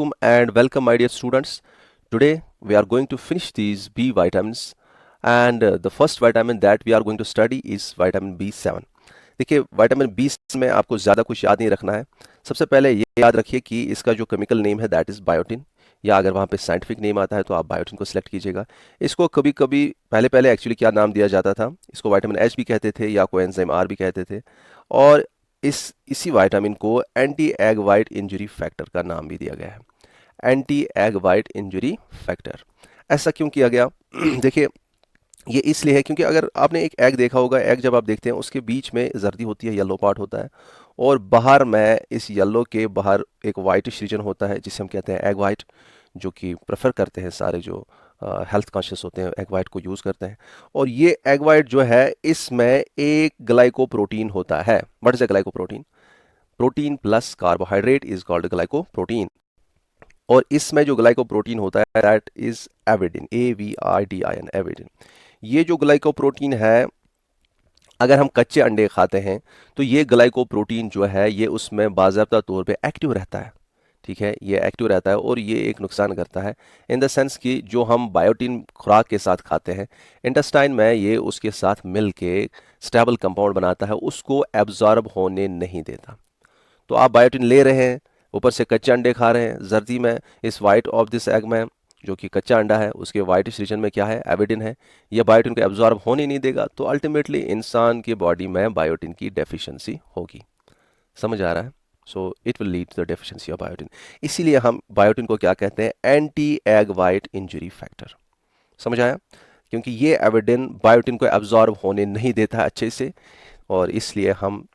alaikum and welcome, my dear students. Today we are going to finish these B vitamins, and the first vitamin that we are going to study is vitamin B7. देखिए vitamin B में आपको ज़्यादा कुछ याद नहीं रखना है। सबसे पहले ये याद रखिए कि इसका जो केमिकल नेम है दैट इज़ बायोटिन, या अगर वहाँ पे साइंटिफिक नेम आता है तो आप बायोटिन को सिलेक्ट कीजिएगा। इसको कभी कभी पहले पहले एक्चुअली क्या नाम दिया जाता था, इसको विटामिन एच भी कहते थे या कोएंजाइम आर भी कहते थे, और इसी विटामिन को anti egg white injury factor का नाम भी दिया गया है। Anti egg white injury factor ऐसा क्यों किया गया? देखिए ये इसलिए है क्योंकि अगर आपने एक एग देखा होगा, एग जब आप देखते हैं उसके बीच में जर्दी होती है, येलो पार्ट होता है, और बाहर में इस येलो के बाहर एक वाइटिश रीजन होता है जिसे हम कहते हैं एग वाइट, जो कि प्रेफर करते हैं सारे जो हेल्थ कॉन्शियस होते हैं एग वाइट को यूज़ करते हैं। और ये एग वाइट जो है इसमें एक ग्लाइकोप्रोटीन होता है। What is a glycoprotein? Protein plus carbohydrate is called glycoprotein. और इसमें जो ग्लाइकोप्रोटीन होता है that is avidin, AVIDIN, avidin. ये जो ग्लाइकोप्रोटीन है, अगर हम कच्चे अंडे खाते हैं तो ये ग्लाइकोप्रोटीन जो है ये उसमें बाज़ाब्ता तौर पे एक्टिव रहता है। ठीक है, ये एक्टिव रहता है और ये एक नुकसान करता है इन द सेंस कि जो हम बायोटिन खुराक के साथ खाते हैं, इंटेस्टाइन में ये उसके साथ मिल के स्टेबल कंपाउंड बनाता है, उसको एब्जॉर्ब होने नहीं देता। तो आप बायोटिन ले रहे हैं, ऊपर से कच्चे अंडे खा रहे हैं, जर्दी में इस वाइट ऑफ दिस एग में जो कि कच्चा अंडा है उसके वाइटिश रीजन में क्या है? एविडिन है। यह बायोटिन को एब्जॉर्ब होने नहीं देगा, तो अल्टीमेटली इंसान की बॉडी में बायोटिन की डेफिशिएंसी होगी। समझ आ रहा है? So it will lead to the deficiency of biotin. इसीलिए हम बायोटिन को क्या कहते हैं? Anti egg white injury factor. समझ आया? क्योंकि ये एविडिन बायोटिन को एब्जॉर्ब होने नहीं देता है अच्छे से, और इसलिए हम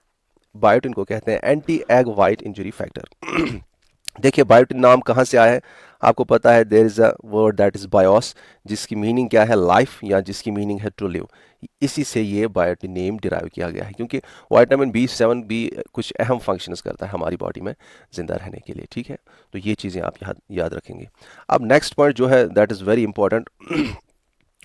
बायोटिन को कहते हैं anti egg white injury factor. देखिए बायोटिन नाम कहाँ से आया है? आपको पता है there is a word that is bios, जिसकी मीनिंग क्या है? लाइफ, या जिसकी मीनिंग है टू लिव। इसी से ये बायोटिन नेम डिराइव किया गया है, क्योंकि विटामिन B7 भी कुछ अहम फंक्शंस करता है हमारी बॉडी में ज़िंदा रहने के लिए। ठीक है, तो ये चीज़ें आप याद रखेंगे। अब नेक्स्ट पॉइंट जो है दैट इज़ वेरी इंपॉर्टेंट,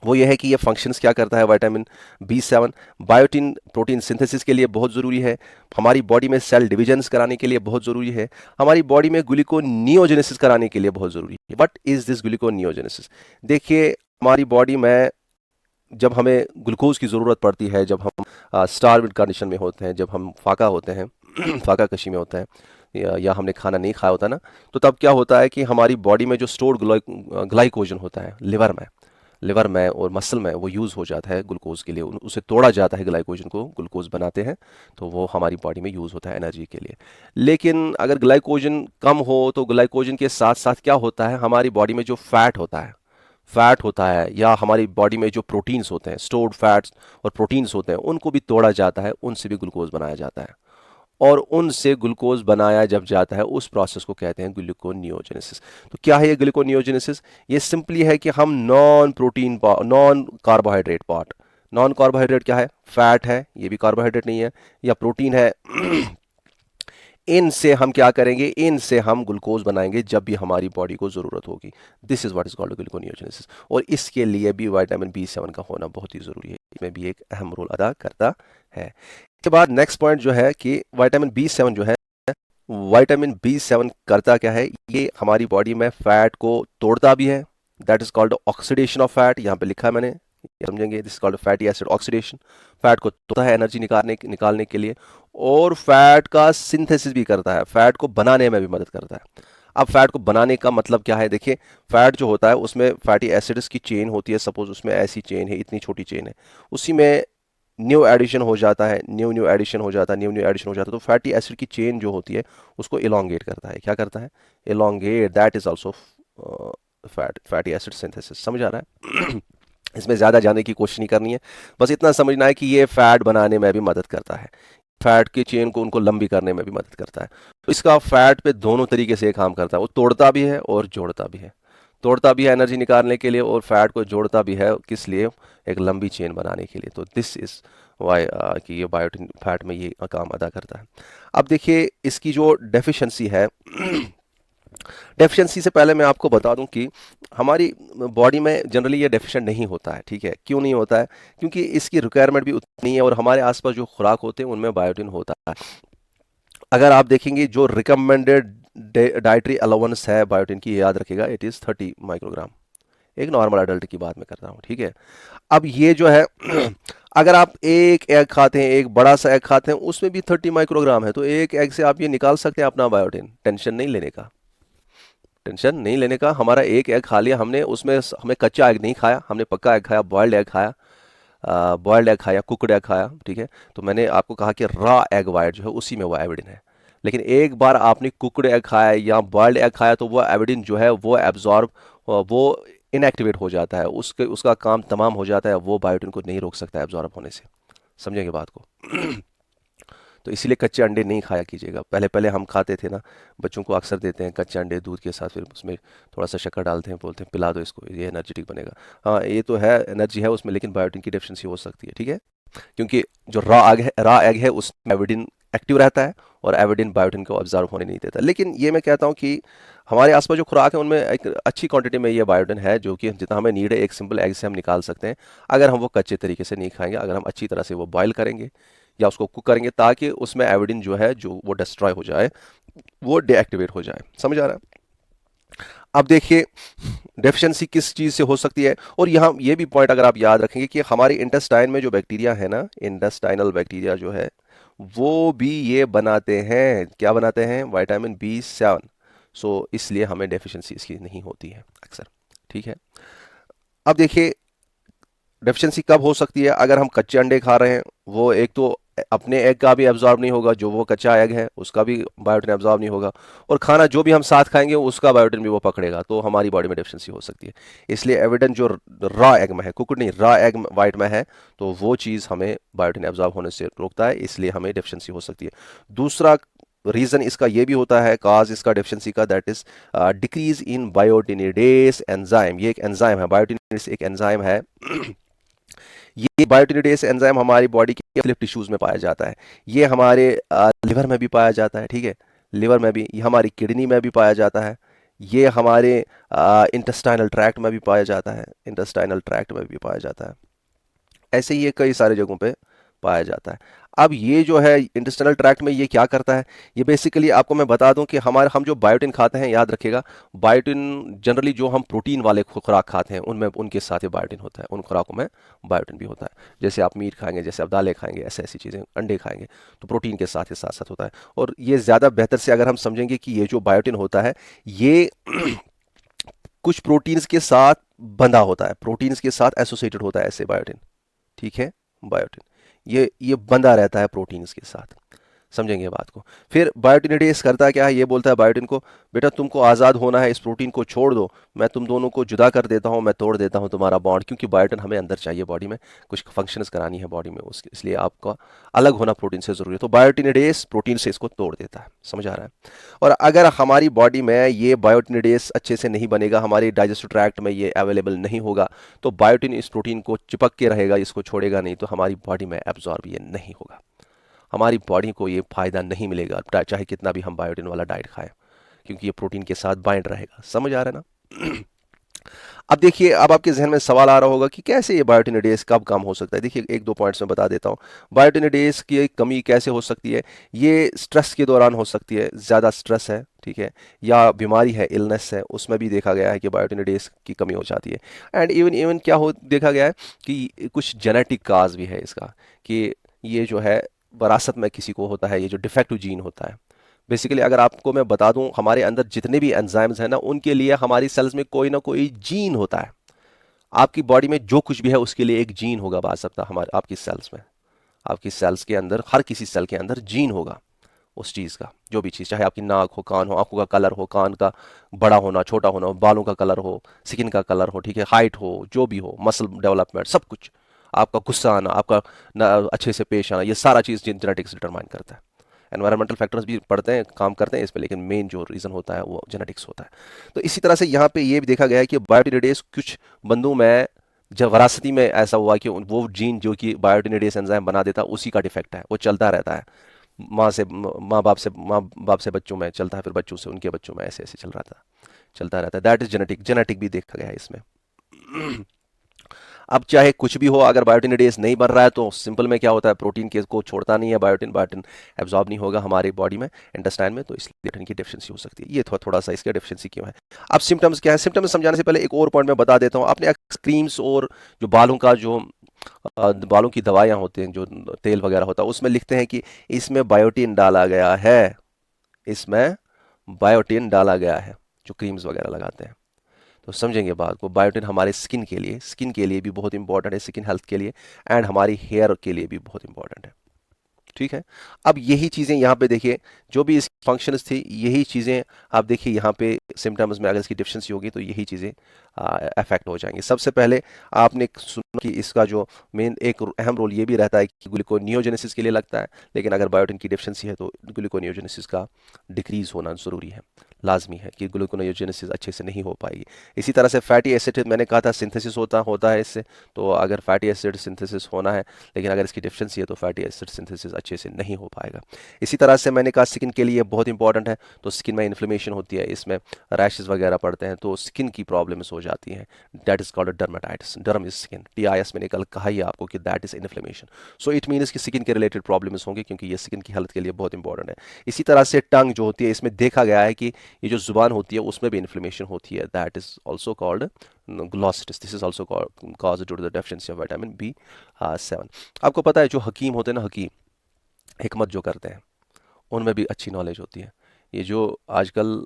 वो ये है कि ये फंक्शंस क्या करता है vitamin B7। Biotin protein synthesis के लिए बहुत ज़रूरी है, हमारी बॉडी में सेल डिविजन्स कराने के लिए बहुत ज़रूरी है, हमारी बॉडी में ग्लूकोनियोजेनेसिस कराने के लिए बहुत ज़रूरी है। What is this gluconeogenesis? देखिए हमारी बॉडी में जब हमें ग्लूकोज की ज़रूरत पड़ती है, जब हम स्टार्विड कंडीशन में होते हैं, जब हम फाका होते हैं फाका कशी में होते हैं, या हमने खाना नहीं खाया होता ना, तो तब क्या होता है कि हमारी बॉडी में जो स्टोर्ड ग्लाइकोजन होता है लिवर में और मसल में, वो यूज़ हो जाता है ग्लूकोज के लिए, उसे तोड़ा जाता है, ग्लाइकोजन को ग्लूकोज बनाते हैं, तो वो हमारी बॉडी में यूज़ होता है एनर्जी के लिए। लेकिन अगर ग्लाइकोजन कम हो तो ग्लाइकोजन के साथ साथ क्या होता है, हमारी बॉडी में जो फैट होता है या हमारी बॉडी में जो प्रोटीन्स होते हैं, स्टोर्ड फैट्स और प्रोटीन्स होते हैं, उनको भी तोड़ा जाता है, उनसे भी ग्लूकोज बनाया जाता है, और उनसे ग्लूकोज बनाया जब जाता है उस प्रोसेस को कहते हैं ग्लूकोनियोजेनेसिस। तो क्या है ये ग्लूकोनियोजेनेसिस? ये सिंपली है कि हम नॉन कार्बोहाइड्रेट क्या है? फैट है, ये भी कार्बोहाइड्रेट नहीं है, या प्रोटीन है, इनसे हम क्या करेंगे? इनसे हम ग्लूकोज बनाएंगे जब भी हमारी बॉडी को ज़रूरत होगी। This is what is called gluconeogenesis, और इसके लिए भी विटामिन B7 का होना बहुत ही ज़रूरी है, इसमें भी एक अहम रोल अदा करता है। इसके बाद नेक्स्ट पॉइंट जो है कि विटामिन B7 जो है, विटामिन B7 करता क्या है? ये हमारी बॉडी में फैट को तोड़ता भी है, that is called oxidation of fat. यहाँ पे लिखा है मैंने, समझेंगे, this is called fatty acid oxidation. Fat को तोड़ता है एनर्जी निकालने के लिए, और फैट का सिंथेसिस भी करता है, फैट को बनाने में भी मदद करता है। अब फैट को बनाने का मतलब क्या है? देखिए फैट जो होता है उसमें फैटी एसिड्स की चेन होती है, सपोज उसमें ऐसी चेन है, इतनी छोटी चेन है, उसी में न्यू एडिशन हो जाता है, न्यू एडिशन हो जाता है, तो फैटी एसिड की चेन जो होती है उसको इलोंगेट करता है। क्या करता है? Elongate, that is also fatty acid synthesis. समझ आ रहा है? इसमें ज़्यादा जाने की कोशिश नहीं करनी है, बस इतना समझना है कि ये फैट बनाने में भी मदद करता है, फैट की चेन को उनको लंबी करने में भी मदद करता है। तो इसका फैट पे दोनों तरीके से काम करता है, वो तोड़ता भी है और जोड़ता भी है। तोड़ता भी है एनर्जी निकालने के लिए, और फैट को जोड़ता भी है, किस लिए? एक लंबी चेन बनाने के लिए। तो दिस इज़ वाई कि ये बायोटिन फैट में ये काम अदा करता है। अब देखिए इसकी जो डेफिशिएंसी है, डेफिशिएंसी से पहले मैं आपको बता दूं कि हमारी बॉडी में जनरली ये डेफिशिएंट नहीं होता है। ठीक है, क्यों नहीं होता है? क्योंकि इसकी रिक्वायरमेंट भी उतनी है, और हमारे आसपास जो खुराक होते हैं उनमें बायोटिन होता है। अगर आप देखेंगे जो रिकमेंडेड डाइटरी अलाउंस है बायोटिन की, याद रखिएगा, इट इज़ 30 माइक्रोग्राम। एक नॉर्मल अडल्ट की बात मैं कर रहा हूँ, ठीक है। अब ये जो है अगर आप एक एग खाते हैं, एक बड़ा सा एग खाते हैं, उसमें भी 30 माइक्रोग्राम है, तो एक एग से आप ये निकाल सकते हैं अपना बायोटिन। टेंशन नहीं लेने का, टेंशन नहीं लेने का। हमारा एक एग खा लिया हमने, उसमें हमें कच्चा एग नहीं खाया, हमने पक्का एग खाया, बॉयल्ड एग खाया, बॉयल्ड एग खाया, कुकड एग खाया, ठीक है। तो मैंने आपको कहा कि रॉ एग वाइट जो है उसी में वो एविडिन है। लेकिन एक बार आपने कुकड एग खाया या बॉयल्ड एग खाया तो वो एविडिन जो है वो एब्जॉर्ब, वो इनएक्टिवेट हो जाता है, उसके उसका काम तमाम हो जाता है, वो बायोटिन को नहीं रोक सकता एब्जॉर्ब होने से। समझेंगे बात को? तो इसीलिए कच्चे अंडे नहीं खाया कीजिएगा। पहले पहले हम खाते थे ना, बच्चों को अक्सर देते हैं कच्चे अंडे दूध के साथ, फिर उसमें थोड़ा सा शक्कर डालते हैं, बोलते हैं पिला दो इसको, ये एनर्जेटिक बनेगा। हाँ ये तो है, एनर्जी है उसमें, लेकिन बायोटिन की डेफिशिएंसी हो सकती है, ठीक है। क्योंकि जो रॉ एग है उसमें एविडिन एक्टिव रहता है, और एविडिन बायोटिन को ऑब्जर्व होने नहीं देता। लेकिन ये मैं कहता हूँ कि हमारे आसपास जो खुराक है उनमें एक अच्छी क्वांटिटी में ये बायोटिन है, जो कि जितना हमें नीड है एक सिंपल एग से हम निकाल सकते हैं, अगर हम वो कच्चे तरीके से नहीं खाएंगे, अगर हम अच्छी तरह से वो बॉयल करेंगे या उसको कुक करेंगे, ताकि उसमें एविडिन जो है जो वो डिस्ट्रॉय हो जाए, वो डीएक्टिवेट हो जाए। समझ आ रहा है? अब देखिए डेफिशिएंसी किस चीज़ से हो सकती है, और यहाँ ये भी पॉइंट अगर आप याद रखेंगे कि हमारी इंटेस्टाइन में जो बैक्टीरिया है ना, इंटेस्टाइनल बैक्टीरिया जो है, वो भी ये बनाते हैं, क्या बनाते हैं, विटामिन B7। सो इसलिए हमें डेफिशिएंसी इसकी नहीं होती है अक्सर, ठीक है। अब देखिए डेफिशिएंसी कब हो सकती है, अगर हम कच्चे अंडे खा रहे हैं, वो एक तो अपने एग का भी एब्जॉर्ब नहीं होगा, जो वो कच्चा एग है उसका भी बायोटिन एब्जॉर्ब नहीं होगा, और खाना जो भी हम साथ खाएंगे उसका बायोटिन भी वो पकड़ेगा, तो हमारी बॉडी में डेफिशिएंसी हो सकती है। इसलिए एविडेंट जो रॉ एग में है, कुकड नहीं, रॉ एग वाइट में है, तो वो चीज़ हमें बायोटिन एब्जॉर्ब होने से रोकता है, इसलिए हमें डेफिशिएंसी हो सकती है। दूसरा रीज़न इसका ये भी होता है, काज इसका डेफिशिएंसी का, that is decrease in biotinidase enzyme. ये एक एंजाइम है, बायोटिनिडेस एक एंजाइम है। ये बायोटिनिडेस एंजाइम हमारी बॉडी के मुख्तलिफ टिश्यूज में पाया जाता है। ये हमारे लिवर में भी पाया जाता है, ठीक है, लिवर में भी, ये हमारी किडनी में भी पाया जाता है, ये हमारे इंटेस्टाइनल ट्रैक्ट में भी पाया जाता है, इंटेस्टाइनल ट्रैक्ट में भी पाया जाता है। ऐसे ही ये कई सारे जगहों पे पाया जाता है। अब ये जो है इंटेस्टाइनल ट्रैक्ट में ये क्या करता है, ये बेसिकली आपको मैं बता दूं कि हम जो बायोटिन खाते हैं, याद रखिएगा, बायोटिन जनरली जो हम प्रोटीन वाले खुराक खाते हैं उनमें उनके साथ ही बायोटिन होता है, उन खुराकों में बायोटिन भी होता है। जैसे आप मीट खाएंगे, जैसे आप दालें खाएंगे, ऐसे ऐसी चीज़ें, अंडे खाएंगे, तो प्रोटीन के साथ ही साथ साथ होता है। और ये ज़्यादा बेहतर से अगर हम समझेंगे कि ये जो बायोटिन होता है, ये कुछ प्रोटीन्स के साथ बंधा होता है, प्रोटीन्स के साथ एसोसिएटेड होता है ऐसे बायोटिन, ठीक है, बायोटिन ये बंधा रहता है प्रोटीन्स के साथ। समझेंगे बात को? फिर बायोटिनिडेज करता क्या है, ये बोलता है बायोटिन को, बेटा तुमको आज़ाद होना है, इस प्रोटीन को छोड़ दो, मैं तुम दोनों को जुदा कर देता हूँ, मैं तोड़ देता हूँ तुम्हारा बॉन्ड, क्योंकि बायोटिन हमें अंदर चाहिए बॉडी में, कुछ फंक्शंस करानी है बॉडी में उसके, इसलिए आपका अलग होना प्रोटीन से ज़रूरी है। तो बायोटिनिडेज प्रोटीन से इसको तोड़ देता है। समझ आ रहा है? और अगर हमारी बॉडी में ये बायोटिनिडेज अच्छे से नहीं बनेगा, हमारे डाइजेस्टिव ट्रैक्ट में ये अवेलेबल नहीं होगा, तो बायोटिन इस प्रोटीन को चिपक के रहेगा, इसको छोड़ेगा नहीं, तो हमारी बॉडी में एब्जॉर्ब ये नहीं होगा, हमारी बॉडी को ये फ़ायदा नहीं मिलेगा, चाहे कितना भी हम बायोटिन वाला डाइट खाएं, क्योंकि ये प्रोटीन के साथ बाइंड रहेगा। समझ आ रहा है ना? अब देखिए, अब आपके जहन में सवाल आ रहा होगा कि कैसे ये बायोटिनिडेज कब कम हो सकता है। देखिए एक दो पॉइंट्स में बता देता हूँ। बायोटिनिडेज की कमी कैसे हो सकती है, ये स्ट्रेस के दौरान हो सकती है, ज़्यादा स्ट्रेस है, ठीक है, या बीमारी है, इलनेस है, उसमें भी देखा गया है कि बायोटिनिडेज की कमी हो जाती है। एंड इवन इवन क्या हो देखा गया है कि कुछ जेनेटिक काज भी है इसका, कि ये जो है वरासत में किसी को होता है, ये जो डिफेक्टिव जीन होता है। बेसिकली अगर आपको मैं बता दूं, हमारे अंदर जितने भी एंजाइम्स हैं ना, उनके लिए हमारी सेल्स में कोई ना कोई जीन होता है। आपकी बॉडी में जो कुछ भी है उसके लिए एक जीन होगा बाज़ाब्ता, हमारे आपकी सेल्स में, आपकी सेल्स के अंदर, हर किसी सेल के अंदर जीन होगा उस चीज़ का, जो भी चीज़, चाहे आपकी नाक हो, कान हो, आंखों का कलर हो, कान का बड़ा होना, छोटा होना, बालों का कलर हो, स्किन का कलर हो, ठीक है, हाइट हो, जो भी हो, मसल डेवलपमेंट, सब कुछ, आपका गुस्सा आना, आपका अच्छे से पेश आना, ये सारा चीज़ जेनेटिक्स डिटरमाइन करता है। एनवायरमेंटल फैक्टर्स भी पढ़ते हैं, काम करते हैं इस पे, लेकिन मेन जो रीज़न होता है वो जेनेटिक्स होता है। तो इसी तरह से यहाँ पे ये भी देखा गया है कि बायोटिनिडेज कुछ बंदों में जब वरासती में ऐसा हुआ कि वो जीन जो कि बायोटिनिडेज एंजाइम बना देता है, उसी का डिफेक्ट है, वो चलता रहता है, माँ बाप से बच्चों में चलता है, फिर बच्चों से उनके बच्चों में, ऐसे ऐसे चल रहा था, चलता रहता है। दैट इज जेनेटिक, जेनेटिक भी देखा गया है इसमें। अब चाहे कुछ भी हो, अगर बायोटिन एडेज नहीं बन रहा है तो सिंपल में क्या होता है, प्रोटीन के को छोड़ता नहीं है बायोटिन, बायोटिन एब्जॉर्ब नहीं होगा हमारी बॉडी में, इंटेस्टाइन में, तो इसलिए बायोटिन की डेफिशिएंसी हो सकती है। ये थोड़ा सा इसका डेफिशिएंसी क्यों है। अब सिम्टम्स क्या है, सिम्टम्स समझाने से पहले एक और पॉइंट मैं बता देता हूँ। आपने क्रीम्स और जो बालों का जो बालों की दवाइयाँ होती हैं, जो तेल वगैरह होता है, उसमें लिखते हैं कि इसमें बायोटिन डाला गया है, इसमें बायोटिन डाला गया है, जो क्रीम्स वगैरह लगाते हैं। तो समझेंगे बात को, बायोटिन हमारे स्किन के लिए भी बहुत इंपॉर्टेंट है, स्किन हेल्थ के लिए, एंड हमारी हेयर के लिए भी बहुत इंपॉर्टेंट है। ठीक है। अब यही चीज़ें यहाँ पे देखिए, जो भी इसकी फंक्शंस थी, यही चीज़ें आप देखिए यहाँ पे सिम्टम्स में अगर इसकी डिफिशिएंसी होगी तो यही चीज़ें अफेक्ट हो जाएंगी। सबसे पहले आपने सुना कि इसका जो मेन एक अहम रोल ये भी रहता है कि ग्लूकोनियोजेनेसिस के लिए लगता है, लेकिन अगर बायोटिन की डिफिशिएंसी है तो ग्लूकोनियोजेनेसिस का डिक्रीज होना ज़रूरी है, लाजमी है कि ग्लूकोनियोजेनेसिस अच्छे से नहीं हो पाएगी। इसी तरह से फैटी एसिड, मैंने कहा था सिंथेसिस होता है इससे, तो अगर फैटी एसिड सिंथेसिस होना है, लेकिन अगर इसकी डिफिशिएंसी है तो फैटी एसिड सिंथेसिस अच्छे से नहीं हो पाएगा। इसी तरह से मैंने कहा स्किन के लिए बहुत इंपॉर्टेंट है, तो स्किन में इन्फ्लेमेशन होती है, इसमें रैशेस वगैरह पड़ते हैं, तो स्किन की प्रॉब्लम्स हो जाती हैं। That is called dermatitis, डर्म is skin, TIS मैंने कल कहा ही आपको कि that is inflammation. So it means कि स्किन के रिलेटेड प्रॉब्लम्स होंगे, क्योंकि ये स्किन की हेल्थ के लिए बहुत इंपॉर्टेंट है। इसी तरह से टंग जो होती है, इसमें देखा गया है कि ये जो जुबान होती है उसमें भी इन्फ्लेमेशन होती है, that is also called glossitis. This is also cause due to the deficiency of vitamin B7। आपको पता है जो हकीम होते हैं ना, हकीम हिकमत जो करते हैं, उनमें भी अच्छी नॉलेज होती है। ये जो आजकल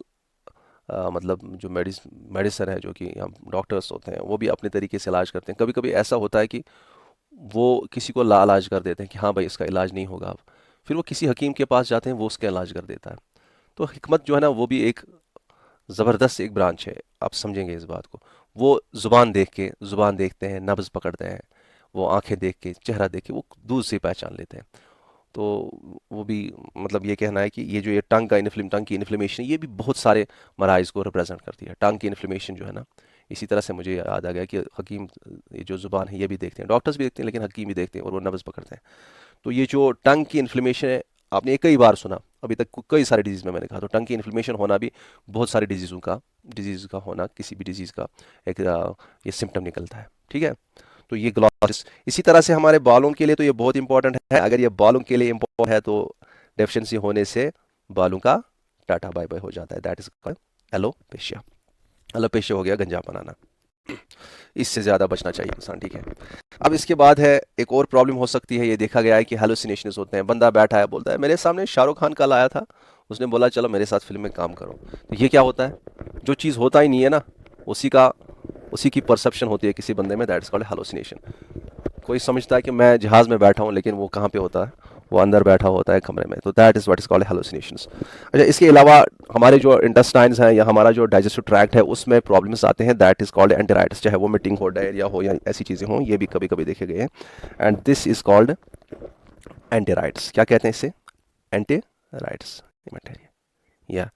मतलब जो मेडिसन है, जो कि यहाँ डॉक्टर्स होते हैं, वो भी अपने तरीके से इलाज करते हैं। कभी कभी ऐसा होता है कि वो किसी को लाइलाज कर देते हैं कि हाँ भाई इसका इलाज नहीं होगा अब, फिर वो किसी हकीम के पास जाते हैं, वो उसका इलाज कर देता है। तो हिकमत जो है ना, वो भी एक ज़बरदस्त एक ब्रांच है, आप समझेंगे इस बात को। वो ज़ुबान देखते हैं, नब्ज़ पकड़ते हैं, वो आंखें देख के, चेहरा देख के वो दूर से पहचान लेते हैं। तो वो भी मतलब ये कहना है कि ये जो ये टंग की इन्फ्लेमेशन, ये भी बहुत सारे मराइज़ को रिप्रेजेंट करती है। टंग की इन्फ्लेमेशन जो है ना, इसी तरह से मुझे याद आ गया कि हकीम ये जो ज़ुबान है ये भी देखते हैं, डॉक्टर्स भी देखते हैं, लेकिन हकीम भी देखते हैं और वो नब्ज़ पकड़ते हैं। तो ये जो टंग की इन्फ्लेमेशन है, आपने ये कई बार सुना अभी तक, कई सारे डिजीज़ में मैंने कहा, तो टंग की इन्फ्लेमेशन होना भी बहुत सारे डिजीज़ का होना, किसी भी डिजीज़ का एक ये सिम्टम निकलता है। ठीक है। तो ये ग्लॉसिस, इसी तरह से हमारे बालों के लिए तो ये बहुत इंपॉर्टेंट है। अगर ये बालों के लिए इंपॉर्टेंट है तो डेफिशिएंसी होने से बालों का टाटा बाय बाय हो जाता है, दैट इज एलोपेशिया। एलोपेशिया हो गया गंजापन आना, इससे ज़्यादा बचना चाहिए इंसान। ठीक है। अब इसके बाद है एक और प्रॉब्लम हो सकती है, ये देखा गया है कि हेलुसिनेशंस होते हैं। बंदा बैठा है, बोलता है मेरे सामने शाहरुख खान कल आया था, उसने बोला चलो मेरे साथ फिल्म में काम करो। तो ये क्या होता है, जो चीज़ होता ही नहीं है ना, उसी की परसेप्शन होती है किसी बंदे में, दैट इज कॉल्ड हेलुसिनेशन। कोई समझता है कि मैं जहाज़ में बैठा हूँ, लेकिन वो कहाँ पे होता है, वो अंदर बैठा होता है कमरे में, तो that is what is called hallucinations. अच्छा, इसके अलावा हमारे जो इंटेस्टाइन्स हैं या हमारा जो डाइजेस्टिव ट्रैक्ट है, उसमें प्रॉब्लम्स आते हैं, दैट इज़ कॉल्ड एंटेराइटिस। चाहे वोमिटिंग हो, डायरिया हो, या ऐसी चीज़ें हों, ये भी कभी कभी देखे गए हैं, and this is called enteritis. क्या कहते हैं इसे, एंटेराइटिस, या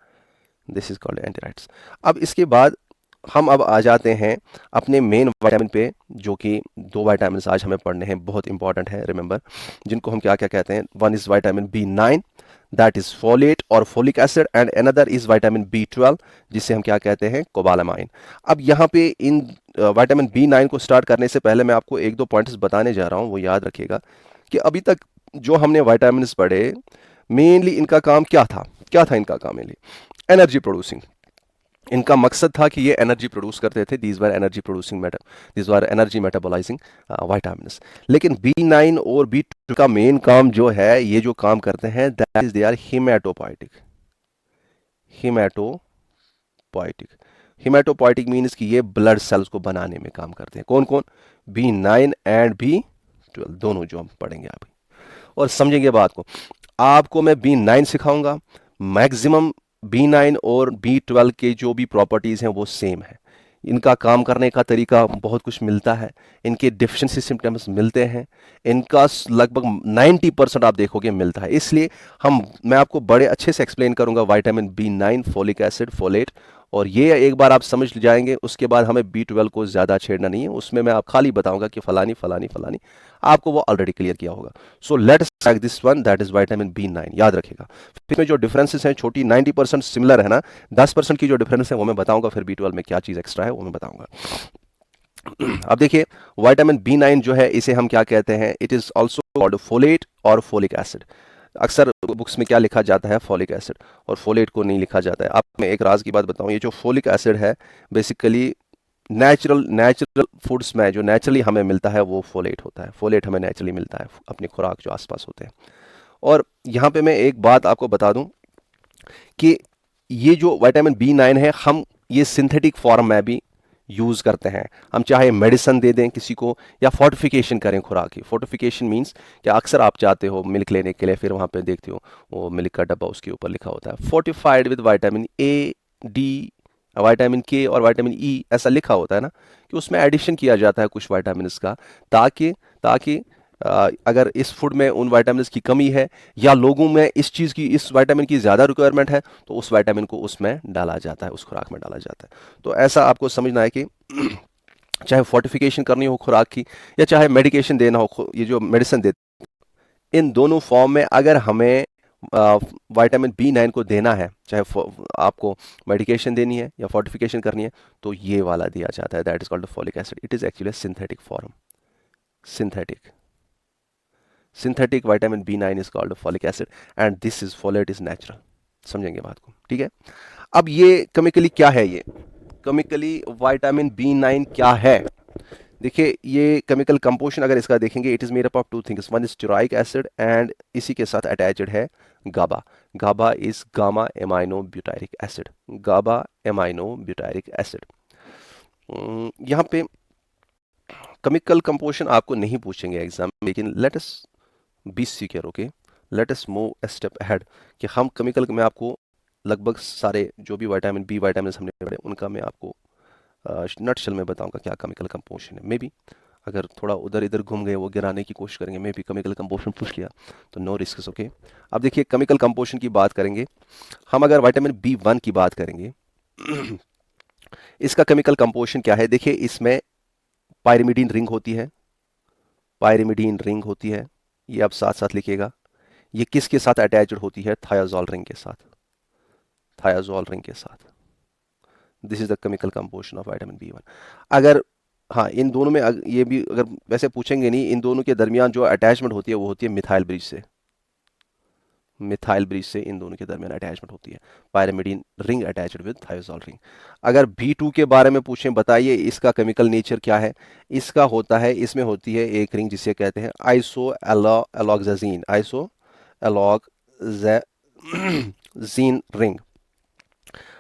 दिस इज़ कॉल्ड एंटेराइटिस। अब इसके बाद हम अब आ जाते हैं अपने मेन विटामिन पे, जो कि दो विटामिन आज हमें पढ़ने हैं, बहुत इंपॉर्टेंट है, रिमेंबर, जिनको हम क्या क्या कहते हैं। One is vitamin B9, that is folate और folic acid, and another is vitamin B12, जिसे हम क्या कहते हैं, कोबालामाइन। अब यहाँ पे इन विटामिन B9 को स्टार्ट करने से पहले मैं आपको एक दो पॉइंट्स बताने जा रहा हूँ, वो याद रखिएगा कि अभी तक जो हमने विटामिन पढ़े, मेनली इनका काम क्या था इनका काम, मेनली एनर्जी प्रोड्यूसिंग। इनका मकसद था कि ये एनर्जी प्रोड्यूस करते थे, these were energy metabolising vitamin. लेकिन B9 और B12 का मेन काम जो है, ये जो काम करते हैं, that is they are hematopoietic. Hematopoietic means कि ये ब्लड सेल्स को बनाने में काम करते हैं। कौन कौन, B9 एंड B12, दोनों जो हम पढ़ेंगे अभी और समझेंगे बात को। आपको मैं B9 सिखाऊंगा, मैक्सिमम B9 और B12 के जो भी प्रॉपर्टीज़ हैं वो सेम है। इनका काम करने का तरीका बहुत कुछ मिलता है, इनके डिफिशिएंसी सिम्टम्स मिलते हैं, इनका लगभग 90% आप देखोगे मिलता है। इसलिए मैं आपको बड़े अच्छे से एक्सप्लेन करूंगा vitamin B9, folic acid, folate, और ये एक बार आप समझ जाएंगे, उसके बाद हमें B12 को ज़्यादा छेड़ना नहीं है। उसमें मैं आप खाली बताऊंगा कि फलानी फलानी फलानी, आपको वो ऑलरेडी क्लियर किया होगा। So let's take this one, that is vitamin B9, याद रखेगा। फिर में जो डिफरेंसेस हैं छोटी, 90% सिमिलर है ना, 10% की जो डिफरेंस है वो मैं बताऊंगा, फिर B12 में क्या चीज़ एक्स्ट्रा है वो मैं बताऊंगा। अब देखिए विटामिन B9 जो है इसे हम क्या कहते हैं, it is also called folate और फोलिक एसिड। अक्सर बुक्स में क्या लिखा जाता है, फोलिक एसिड, और फोलेट को नहीं लिखा जाता है। आप मैं एक राज की बात बताऊं, ये जो फोलिक एसिड है बेसिकली नेचुरल नेचुरल फूड्स में जो नेचुरली हमें मिलता है वो फोलेट होता है। फोलेट हमें नेचुरली मिलता है अपनी खुराक जो आसपास होते हैं। और यहाँ पे मैं एक बात आपको बता दूं कि ये जो विटामिन B9 है हम ये सिंथेटिक फॉर्म में भी यूज़ करते हैं। हम चाहे मेडिसिन दे दें किसी को या फोर्टिफिकेशन करें खुराक की। फोर्टिफिकेशन मींस कि अक्सर आप जाते हो मिल्क लेने के लिए, फिर वहाँ पे देखते हो वो मिल्क का डब्बा उसके ऊपर लिखा होता है fortified with vitamin A, D, vitamin K और विटामिन E, ऐसा लिखा होता है ना, कि उसमें एडिशन किया जाता है कुछ विटामिन का, ताकि ताकि अगर इस फूड में उन विटामिन की कमी है या लोगों में इस चीज़ की, इस विटामिन की ज़्यादा रिक्वायरमेंट है, तो उस विटामिन को उसमें डाला जाता है, उस खुराक में डाला जाता है। तो ऐसा आपको समझना है कि चाहे फोर्टिफिकेशन करनी हो खुराक की या चाहे मेडिकेशन देना हो, ये जो मेडिसिन देते, इन दोनों फॉर्म में अगर हमें विटामिन B9 को देना है, चाहे आपको मेडिकेशन देनी है या फोर्टिफिकेशन करनी है, तो ये वाला दिया जाता है, that is called folic acid. It is actually synthetic form, synthetic synthetic vitamin B9 is called folic acid and this is folate is natural. समझेंगे बात को, ठीक है। अब ये केमिकली क्या है, ये केमिकली विटामिन B9 क्या है। देखिए ये केमिकल कंपोजिशन अगर इसका देखेंगे, it is made up of two things, one is steroic acid and इसी के साथ अटैच्ड है GABA. GABA is gamma amino butyric acid, GABA amino butyric acid. यहाँ पे केमिकल कंपोजिशन आपको नहीं पूछेंगे एग्जाम में, लेकिन let us be secure, okay, let us move a step ahead, कि हम केमिकल में आपको लगभग सारे जो भी विटामिन B विटामिन हमने पढ़े उनका मैं आपको नटशेल में बताऊंगा क्या केमिकल कंपोजिशन है। मे बी अगर थोड़ा उधर इधर घूम गए, वो गिराने की कोशिश करेंगे, मे बी केमिकल कंपोजिशन पूछ लिया तो नो रिस्क, ओके। अब देखिए केमिकल कंपोजिशन की बात करेंगे हम, अगर विटामिन B1 की बात करेंगे इसका केमिकल कंपोजिशन क्या है। देखिए इसमें पायरिमिडीन रिंग होती है, पायरिमिडीन रिंग होती है, ये आप साथ साथ लिखिएगा। ये किसके साथ अटैच्ड होती है, थायाजोल रिंग के साथ, थायाजोल रिंग के साथ। This is the chemical composition of vitamin B1। अगर हाँ इन दोनों में ये भी अगर वैसे पूछेंगे नहीं, इन दोनों के दरमियान जो अटैचमेंट होती है वो होती है मिथाइल ब्रिज से, मिथाइल ब्रिज से इन दोनों के दरमियान अटैचमेंट होती है, pyrimidine ring attached with thiazole ring. अगर B2 के बारे में पूछें, बताइए इसका केमिकल नेचर क्या है। इसका होता है, इसमें होती है एक रिंग जिसे कहते हैं isoalloxazine, isoalloxazine ring.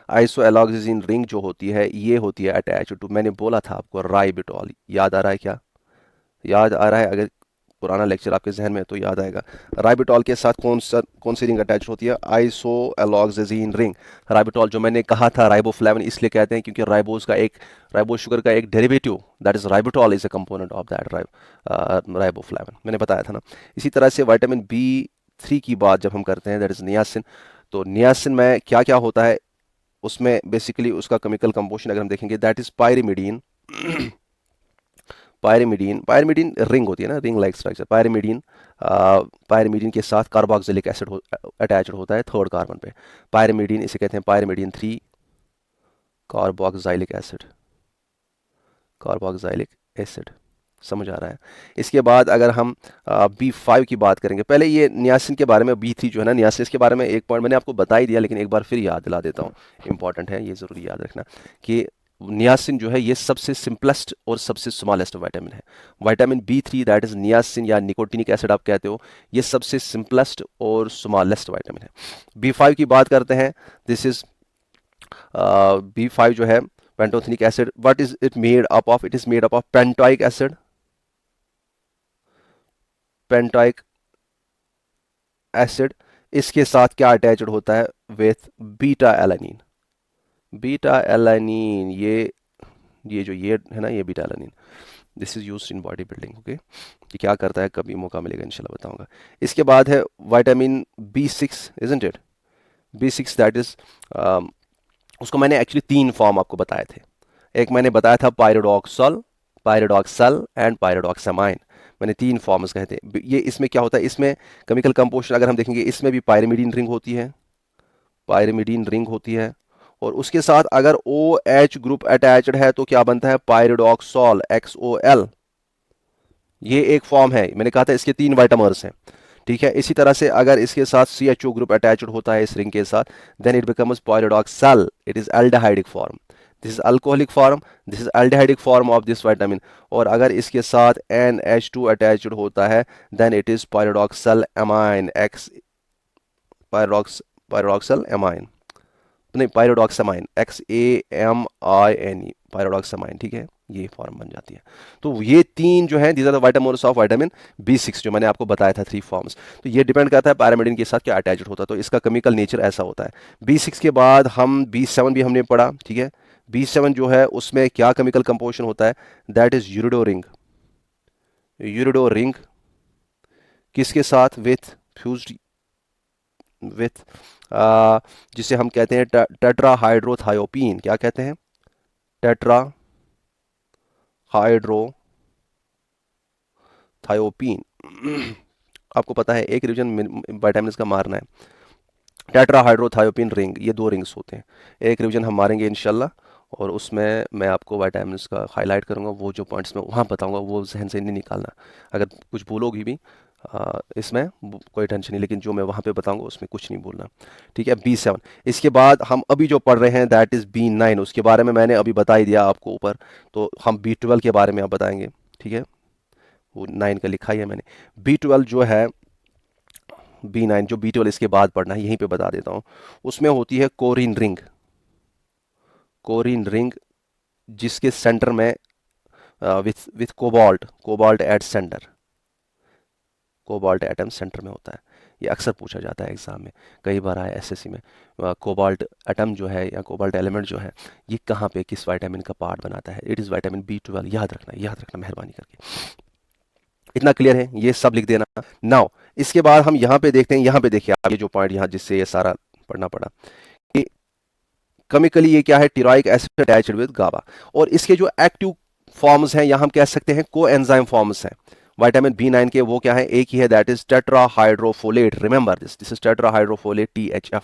Isoalloxazine ring जो होती है ये होती है अटैच टू, मैंने बोला था आपको, राइबिटॉल। याद आ रहा है क्या, याद आ रहा है? अगर पुराना लेक्चर आपके जहन में है तो याद आएगा। राइबिटॉल के साथ कौन सी रिंग अटैच होती है, आइसो एलॉक्साजीन रिंग। राइबिटॉल जो मैंने कहा था राइबोफ्लेविन इसलिए कहते हैं क्योंकि राइबोज शुगर का एक derivative that is ribitol is a component of that riboflavin, मैंने बताया था ना। इसी तरह से विटामिन B3 की बात जब हम करते हैं, दैट इज नियासिन। तो नियासिन में क्या क्या होता है, उसमें बेसिकली उसका केमिकल कंपोजिशन अगर हम देखेंगे, that is pyrimidine. Pyrimidine, pyrimidine ring होती है ना, ring like structure. Pyrimidine, pyrimidine के साथ कार्बोक्सिलिक एसिड अटैच्ड होता है थर्ड कार्बन पे। पायरिमिडीन इसे कहते हैं pyrimidine 3 carboxylic acid, carboxylic acid. समझ आ रहा है? इसके बाद अगर हम B5 की बात करेंगे, पहले ये नियासिन के बारे में, B3 जो है ना नियासिन, इसके बारे में एक पॉइंट मैंने आपको बता ही दिया, लेकिन एक बार फिर याद दिला देता हूँ, इंपॉर्टेंट है ये, ज़रूरी याद रखना कि नियासिन जो है ये सबसे सिंपलेस्ट और सबसे स्मॉलेस्ट विटामिन है। Vitamin B3 that is niacin या निकोटिनिक एसिड आप कहते हो, ये सबसे सिंपलेस्ट और स्मॉलेस्ट विटामिन है। B5 की बात करते हैं, दिस इज B5 जो है pantothenic acid. What is it made up of, it is made up of pantoic acid, pantoic acid. इसके साथ क्या अटैच्ड होता है, with beta alanine, beta alanine. ये जो ये है ना, ये beta alanine, this is used in body building, okay. ये क्या करता है, कभी मौका मिलेगा इंशाल्लाह बताऊंगा। इसके बाद है vitamin B6, isn't it, B6 that is, उसको मैंने एक्चुअली 3 फॉर्म आपको बताए थे। एक मैंने बताया था पायरोडॉक्सल, पायरोडॉक्सल एंड पायरोडॉक्सामाइन, मैंने 3 फॉर्म्स कहे थे। ये इसमें क्या होता है, इसमें केमिकल कंपोजिशन अगर हम देखेंगे, इसमें भी पायरिमिडीन रिंग होती है, पायरिमिडीन रिंग होती है, और उसके साथ अगर OH ग्रुप अटैच्ड है तो क्या बनता है, पायरिडोक्सोल, XOL। ये एक फॉर्म है, मैंने कहा था इसके 3 वाइटामर्स हैं, ठीक है। इसी तरह से अगर इसके साथ CHO ग्रुप अटैच्ड होता है इस रिंग के साथ, then it becomes pyridoxal, it is aldehydic form. This is alcoholic form, this is aldehydic form of this vitamin. और अगर इसके साथ NH2 अटैच्ड होता है, then it is pyridoxal amine, ex pyridoxal amine, नहीं पायरिडोक्सामाइन, XAMINE, पायरिडोक्सामाइन, ठीक है। ये फॉर्म बन जाती है। तो ये 3 जो है, these are the vitamers of vitamin B6, जो मैंने आपको बताया था 3 फॉर्म्स। तो ये डिपेंड करता है पैरामेडिन के साथ क्या अटैच्ड होता है, तो इसका केमिकल नेचर ऐसा होता है। B6 के बाद हम B7 भी हमने पढ़ा, ठीक है। B7 जो है उसमें क्या केमिकल कंपोजिशन होता है, दैट इज यूरिडो रिंग। यूरिडो रिंग किसके साथ, विथ फ्यूज्ड विथ जिसे हम कहते हैं टेट्राहाइड्रोथायोपीन। क्या कहते हैं, टेट्राहाइड्रोथायोपीन। आपको पता है एक रिवीजन विटामिन का मारना है, टेट्राहाइड्रोथायोपीन रिंग, ये 2 रिंग्स होते हैं। एक रिवीजन हम मारेंगे इंशाल्लाह, और उसमें मैं आपको विटामिन का हाईलाइट करूंगा, वो जो पॉइंट्स मैं वहाँ बताऊंगा वो जहन से नहीं निकालना। अगर कुछ भूलोगी भी इसमें कोई टेंशन नहीं, लेकिन जो मैं वहाँ पे बताऊंगा उसमें कुछ नहीं भूलना, ठीक है। B7। इसके बाद हम अभी जो पढ़ रहे हैं दैट इज़ B9, उसके बारे में मैंने अभी बता ही दिया आपको ऊपर। तो हम B12 के बारे में अब बताएंगे, ठीक है। वो 9 का लिखा ही है मैंने। B12 जो है, B9 जो B12 इसके बाद पढ़ना है, यहीं पे बता देता हूँ। उसमें होती है कोरिन रिंग, कोरिन रिंग जिसके सेंटर में with with cobalt, cobalt at centre, cobalt atom centre में होता है। ये अक्सर पूछा जाता है एग्जाम में, कई बार आया SSC में। कोबाल्ट एटम जो है या कोबाल्ट एलिमेंट जो है, ये कहाँ पे किस विटामिन का पार्ट बनाता है, इट इज़ विटामिन B12। याद रखना, याद रखना मेहरबानी करके। इतना क्लियर है, ये सब लिख देना। नाउ इसके बाद हम यहाँ पे देखते हैं, यहाँ पे देखिए आप ये जो पॉइंट यहाँ जिससे ये सारा पढ़ना पड़ा, कि केमिकली ये क्या है, टिरोइक एसिड अटैच्ड विद गाबा। और इसके जो एक्टिव फॉर्म्स हैं, यहाँ हम कह सकते हैं को एंजाइम फॉर्म्स हैं विटामिन B9 के। वो क्या है, एक ही है, that is tetrahydrofolate. Remember this is tetrahydrofolate, THF।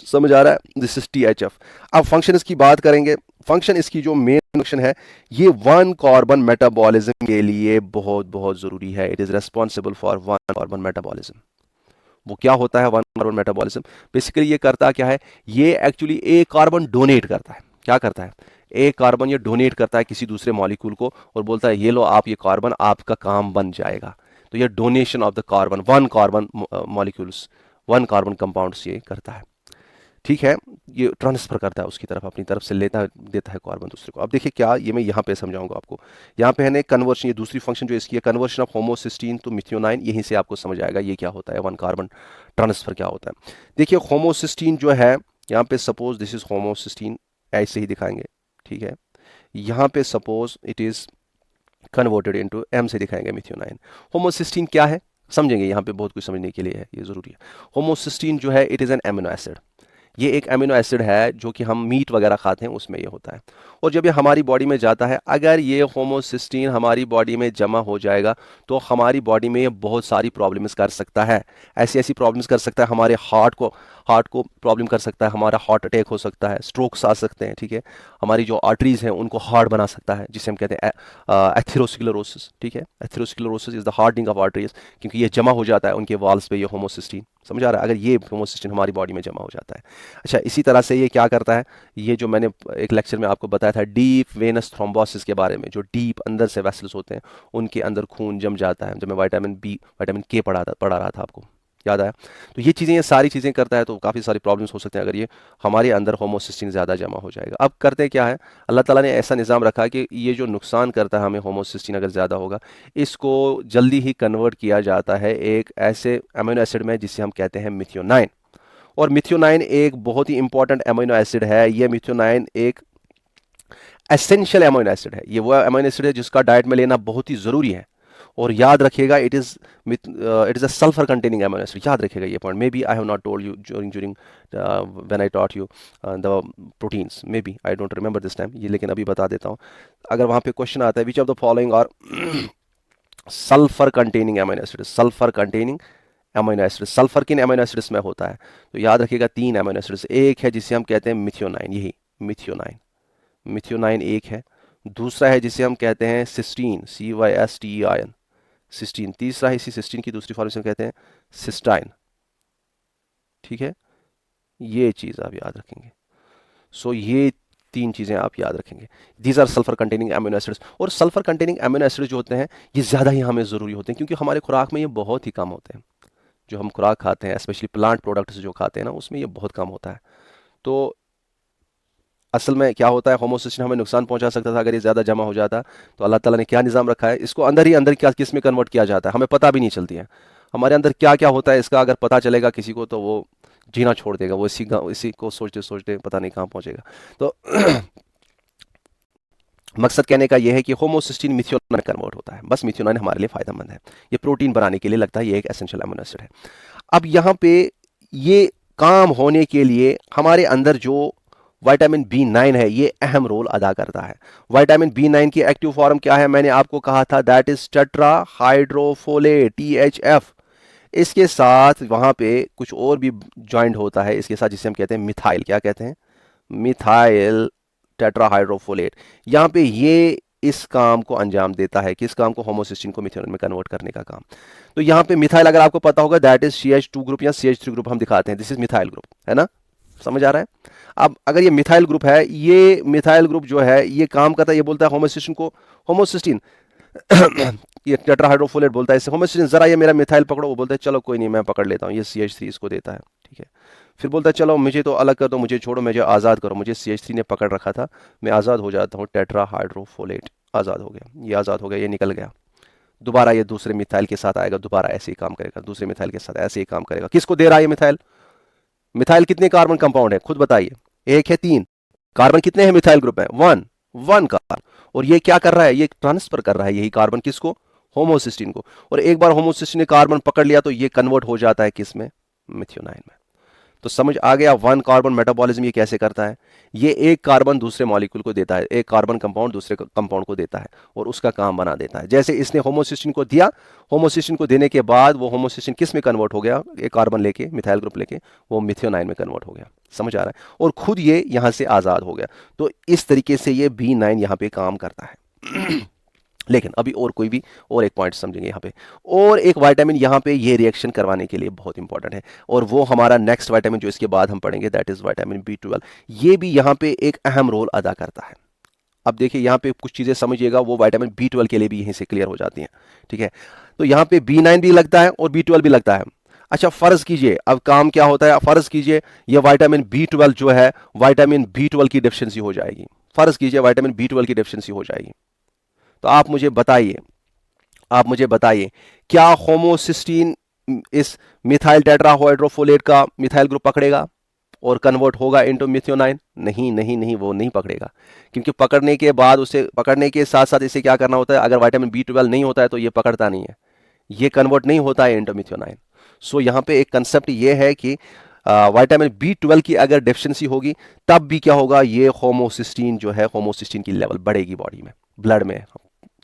समझ आ रहा है, दिस इज THF। अब फंक्शन इसकी बात करेंगे। फंक्शन इसकी जो मेन फंक्शन है, ये 1 कार्बन मेटाबॉलिज्म के लिए बहुत बहुत जरूरी है। It is responsible for 1 carbon metabolism. वो क्या होता है 1 कार्बन मेटाबॉलिज्म, बेसिकली ये करता क्या है, ये एक्चुअली एक कार्बन डोनेट करता है। क्या करता है, एक कार्बन ये डोनेट करता है किसी दूसरे मॉलिक्यूल को, और बोलता है ये लो आप ये कार्बन, आपका काम बन जाएगा। तो ये donation of the carbon, 1 carbon molecules, 1 carbon compounds ये करता है, ठीक है। ये ट्रांसफर करता है उसकी तरफ, अपनी तरफ से लेता देता है कार्बन दूसरे को। अब देखिए क्या, ये मैं यहाँ पे समझाऊंगा आपको। यहाँ पे है ना कन्वर्शन, ये दूसरी फंक्शन जो इसकी है, conversion of homocysteine to methionine. यहीं से आपको समझ आएगा ये क्या होता है, 1 कार्बन ट्रांसफर क्या होता है। देखिए होमोसिस्टीन जो है, यहाँ पे सपोज दिस इज होमोसिस्टीन, ऐसे ही दिखाएंगे, ठीक है। यहाँ पे suppose it is converted into M से दिखाएंगे मिथियोनाइन। होमोसिस्टीन क्या है समझेंगे, यहाँ पे बहुत कुछ समझने के लिए है, ये जरूरी है। होमोसिस्टीन जो है, it is an amino acid. ये एक अमीनो एसिड है जो कि हम मीट वगैरह खाते हैं उसमें ये होता है। और जब ये हमारी बॉडी में जाता है, अगर ये होमोसिस्टीन हमारी बॉडी में जमा हो जाएगा, तो हमारी बॉडी में ये बहुत सारी प्रॉब्लम्स कर सकता है। ऐसी ऐसी प्रॉब्लम्स कर सकता है, हमारे हार्ट को प्रॉब्लम कर सकता है, हमारा हार्ट अटैक हो सकता है, स्ट्रोक्स आ सकते हैं, ठीक है। हमारी जो आर्टरीज हैं उनको हार्ड बना सकता है, जिसे हम कहते हैं एथेरोस्क्लेरोसिस, ठीक है। Atherosclerosis is the hardening of arteries, क्योंकि ये जमा हो जाता है उनके वॉल्स पे, ये होमोसिस्टीन। समझ आ रहा है, अगर ये होमोसिस्टीन हमारी बॉडी में जमा हो जाता है। अच्छा, इसी तरह से ये क्या करता है, ये जो मैंने एक लेक्चर में आपको बताया था डीप वेनस थ्रोम्बोसिस के बारे में, जो डीप अंदर से वेसल्स होते हैं उनके अंदर खून जम जाता है, जब मैं विटामिन के पढ़ा रहा था, आपको याद आया। तो ये चीज़ें, ये सारी चीज़ें करता है, तो काफ़ी सारी प्रॉब्लम्स हो सकते हैं अगर ये हमारे अंदर होमोसिस्टीन ज़्यादा जमा हो जाएगा। अब करते क्या है, अल्लाह ताला ने ऐसा निज़ाम रखा कि ये जो नुकसान करता है हमें होमोसिस्टीन अगर ज़्यादा होगा, इसको जल्दी ही कन्वर्ट किया जाता है एक ऐसे अमीनो एसिड में जिसे हम कहते हैं मिथियोनाइन। और मिथियोनाइन एक बहुत ही इंपॉर्टेंट अमीनो एसिड है। ये मिथियोनाइन एक एसेंशियल अमीनो एसिड है। ये वो अमीनो एसिड है जिसका डाइट में लेना बहुत ही ज़रूरी है। और याद रखिएगा, it is a sulphur containing amino acid. याद रखिएगा ये point. Maybe I have not told you during when I taught you the proteins, maybe I don't remember this time, ये लेकिन अभी बता देता हूँ। अगर वहाँ पे क्वेश्चन आता है which of the following are sulphur containing amino acid, sulphur containing amino acid. Sulphur किन अमीनो एसिड्स में होता है? तो याद रखिएगा 3 अमीनो एसिड्स। एक है जिसे हम कहते हैं मिथियोनाइन, यही मिथियोनाइन, मिथियोनाइन एक है। दूसरा है जिसे हम कहते हैं सिस्टीन, CYSTEIN, सिस्टीन। तीसरा है इसी सिस्टीन की दूसरी फॉर्म से कहते हैं सिस्टाइन। ठीक है, ये चीज़ आप याद रखेंगे। सो ये 3 चीज़ें आप याद रखेंगे। These are sulphur containing amino acids. और सल्फर कंटेनिंग अमीनो एसिड्स जो होते हैं ये ज़्यादा ही हमें ज़रूरी होते हैं, क्योंकि हमारे खुराक में ये बहुत ही कम होते हैं। जो हम खुराक खाते हैं, स्पेशली प्लांट प्रोडक्ट्स जो खाते हैं ना, उसमें ये बहुत कम होता है। तो असल में क्या होता है, होमोसिस्टीन हमें नुकसान पहुंचा सकता था अगर ये ज़्यादा जमा हो जाता। तो अल्लाह ताला ने क्या निज़ाम रखा है, इसको अंदर ही अंदर क्या किस में कन्वर्ट किया जाता है हमें पता भी नहीं चलती है। हमारे अंदर क्या क्या होता है इसका अगर पता चलेगा किसी को, तो वो जीना छोड़ देगा, वो इसी को सोचते सोचते पता नहीं कहाँ पहुंचेगा। तो मकसद कहने का यह है कि होमोसिस्टीन मिथियोनाइन में कन्वर्ट होता है। बस मिथियोनाइन हमारे लिए फ़ायदेमंद है, ये प्रोटीन बनाने के लिए लगता है, ये एक एसेंशियल अमीनो एसिड है। अब यहाँ पे ये काम होने के लिए हमारे अंदर जो विटामिन B9 है ये अहम रोल अदा करता है। विटामिन B9 की एक्टिव फॉर्म क्या है? मैंने आपको कहा था दैट इज टेट्रा हाइड्रोफोलेट, THF। इसके साथ वहां पे कुछ और भी ज्वाइंट होता है इसके साथ, जिसे हम कहते हैं मिथाइल। क्या कहते हैं? Methyl tetrahydrofolate. यहाँ पे ये इस काम को अंजाम देता है, किस काम को? होमोसिस्टीन को मिथाइल में कन्वर्ट करने का काम। तो यहाँ पे मिथाइल अगर आपको पता होगा दैट इज CH2 ग्रुप या CH3 ग्रुप हम दिखाते हैं, दिस इज मिथाइल ग्रुप, है ना? समझ आ रहा है? अब अगर ये मिथाइल ग्रुप है, ये मिथाइल ग्रुप जो है ये काम करता है, ये बोलता है होमोसिस्टीन को, होमोसिस्टीन ये टेट्राहाइड्रोफोलेट बोलता है इससे, होमोसिस्टीन जरा ये मेरा मिथाइल पकड़ो। वो बोलता है चलो कोई नहीं मैं पकड़ लेता हूँ, ये CH3 इसको देता है। ठीक है, फिर बोलता है चलो मुझे तो अलग कर दो, मुझे छोड़ो, मुझे आज़ाद करो, मुझे CH3 ने पकड़ रखा था, मैं आज़ाद हो जाता हूँ। टेट्राहाइड्रोफोलेट आज़ाद हो गया, ये आज़ाद हो गया, ये निकल गया। दोबारा ये दूसरे मिथाइल के साथ आएगा, दोबारा ऐसे ही काम करेगा, दूसरे मिथाइल के साथ ऐसे ही काम करेगा। किसको दे रहा है ये मिथाइल? मिथाइल कितने कार्बन कंपाउंड है खुद बताइए? एक है 3। कार्बन कितने हैं मिथाइल ग्रुप में? 1 कार्बन। और ये क्या कर रहा है? ये ट्रांसफर कर रहा है यही कार्बन, किसको? होमोसिस्टीन को। और एक बार होमोसिस्टीन ने कार्बन पकड़ लिया तो ये कन्वर्ट हो जाता है किस में? मिथ्योनाइन में। तो समझ आ गया 1 कार्बन मेटाबॉलिज्म ये कैसे करता है? ये एक कार्बन दूसरे मॉलिक्यूल को देता है, एक कार्बन कंपाउंड दूसरे कंपाउंड को देता है और उसका काम बना देता है। जैसे इसने होमोसिस्टीन को दिया, होमोसिस्टीन को देने के बाद वो होमोसिस्टीन किस में कन्वर्ट हो गया? एक कार्बन लेके, मिथाइल ग्रुप लेके, वो मिथ्योनाइन में कन्वर्ट हो गया। समझ आ रहा है? और खुद ये यहां से आजाद हो गया। तो इस तरीके से ये B9 यहां पे काम करता है। लेकिन अभी और कोई भी और एक पॉइंट समझेंगे यहाँ पे। और एक विटामिन यहाँ पे ये रिएक्शन करवाने के लिए बहुत इंपॉर्टेंट है, और वो हमारा नेक्स्ट विटामिन जो इसके बाद हम पढ़ेंगे दैट इज विटामिन B12। ये भी यहाँ पे एक अहम रोल अदा करता है। अब देखिए यहाँ पे कुछ चीज़ें समझिएगा, वो विटामिन B12 के लिए भी यहीं से क्लियर हो जाती हैं। ठीक है, तो यहाँ पे B9 भी लगता है और B12 भी लगता है। अच्छा फर्ज कीजिए, अब काम क्या होता है, फर्ज कीजिए ये विटामिन B12 जो है, विटामिन B12 की डेफिशिएंसी हो जाएगी। फर्ज कीजिए विटामिन B12 की डेफिशिएंसी हो जाएगी, तो आप मुझे बताइए, क्या होमोसिस्टीन इस मिथाइल टेट्राहाइड्रोफोलेट का मिथाइल ग्रुप पकड़ेगा और कन्वर्ट होगा इनटू मिथ्योनाइन? नहीं नहीं नहीं, वो नहीं पकड़ेगा, क्योंकि पकड़ने के बाद उसे, पकड़ने के साथ साथ इसे क्या करना होता है? अगर विटामिन B12 नहीं होता है तो ये पकड़ता नहीं है, ये कन्वर्ट नहीं होता है इनटू मिथ्योनाइन। सो यहाँ पे एक कंसेप्ट ये है कि विटामिन B12 की अगर डेफिशिएंसी होगी तब भी क्या होगा? ये होमोसिस्टीन जो है, होमोसिस्टीन की लेवल बढ़ेगी बॉडी में, ब्लड में।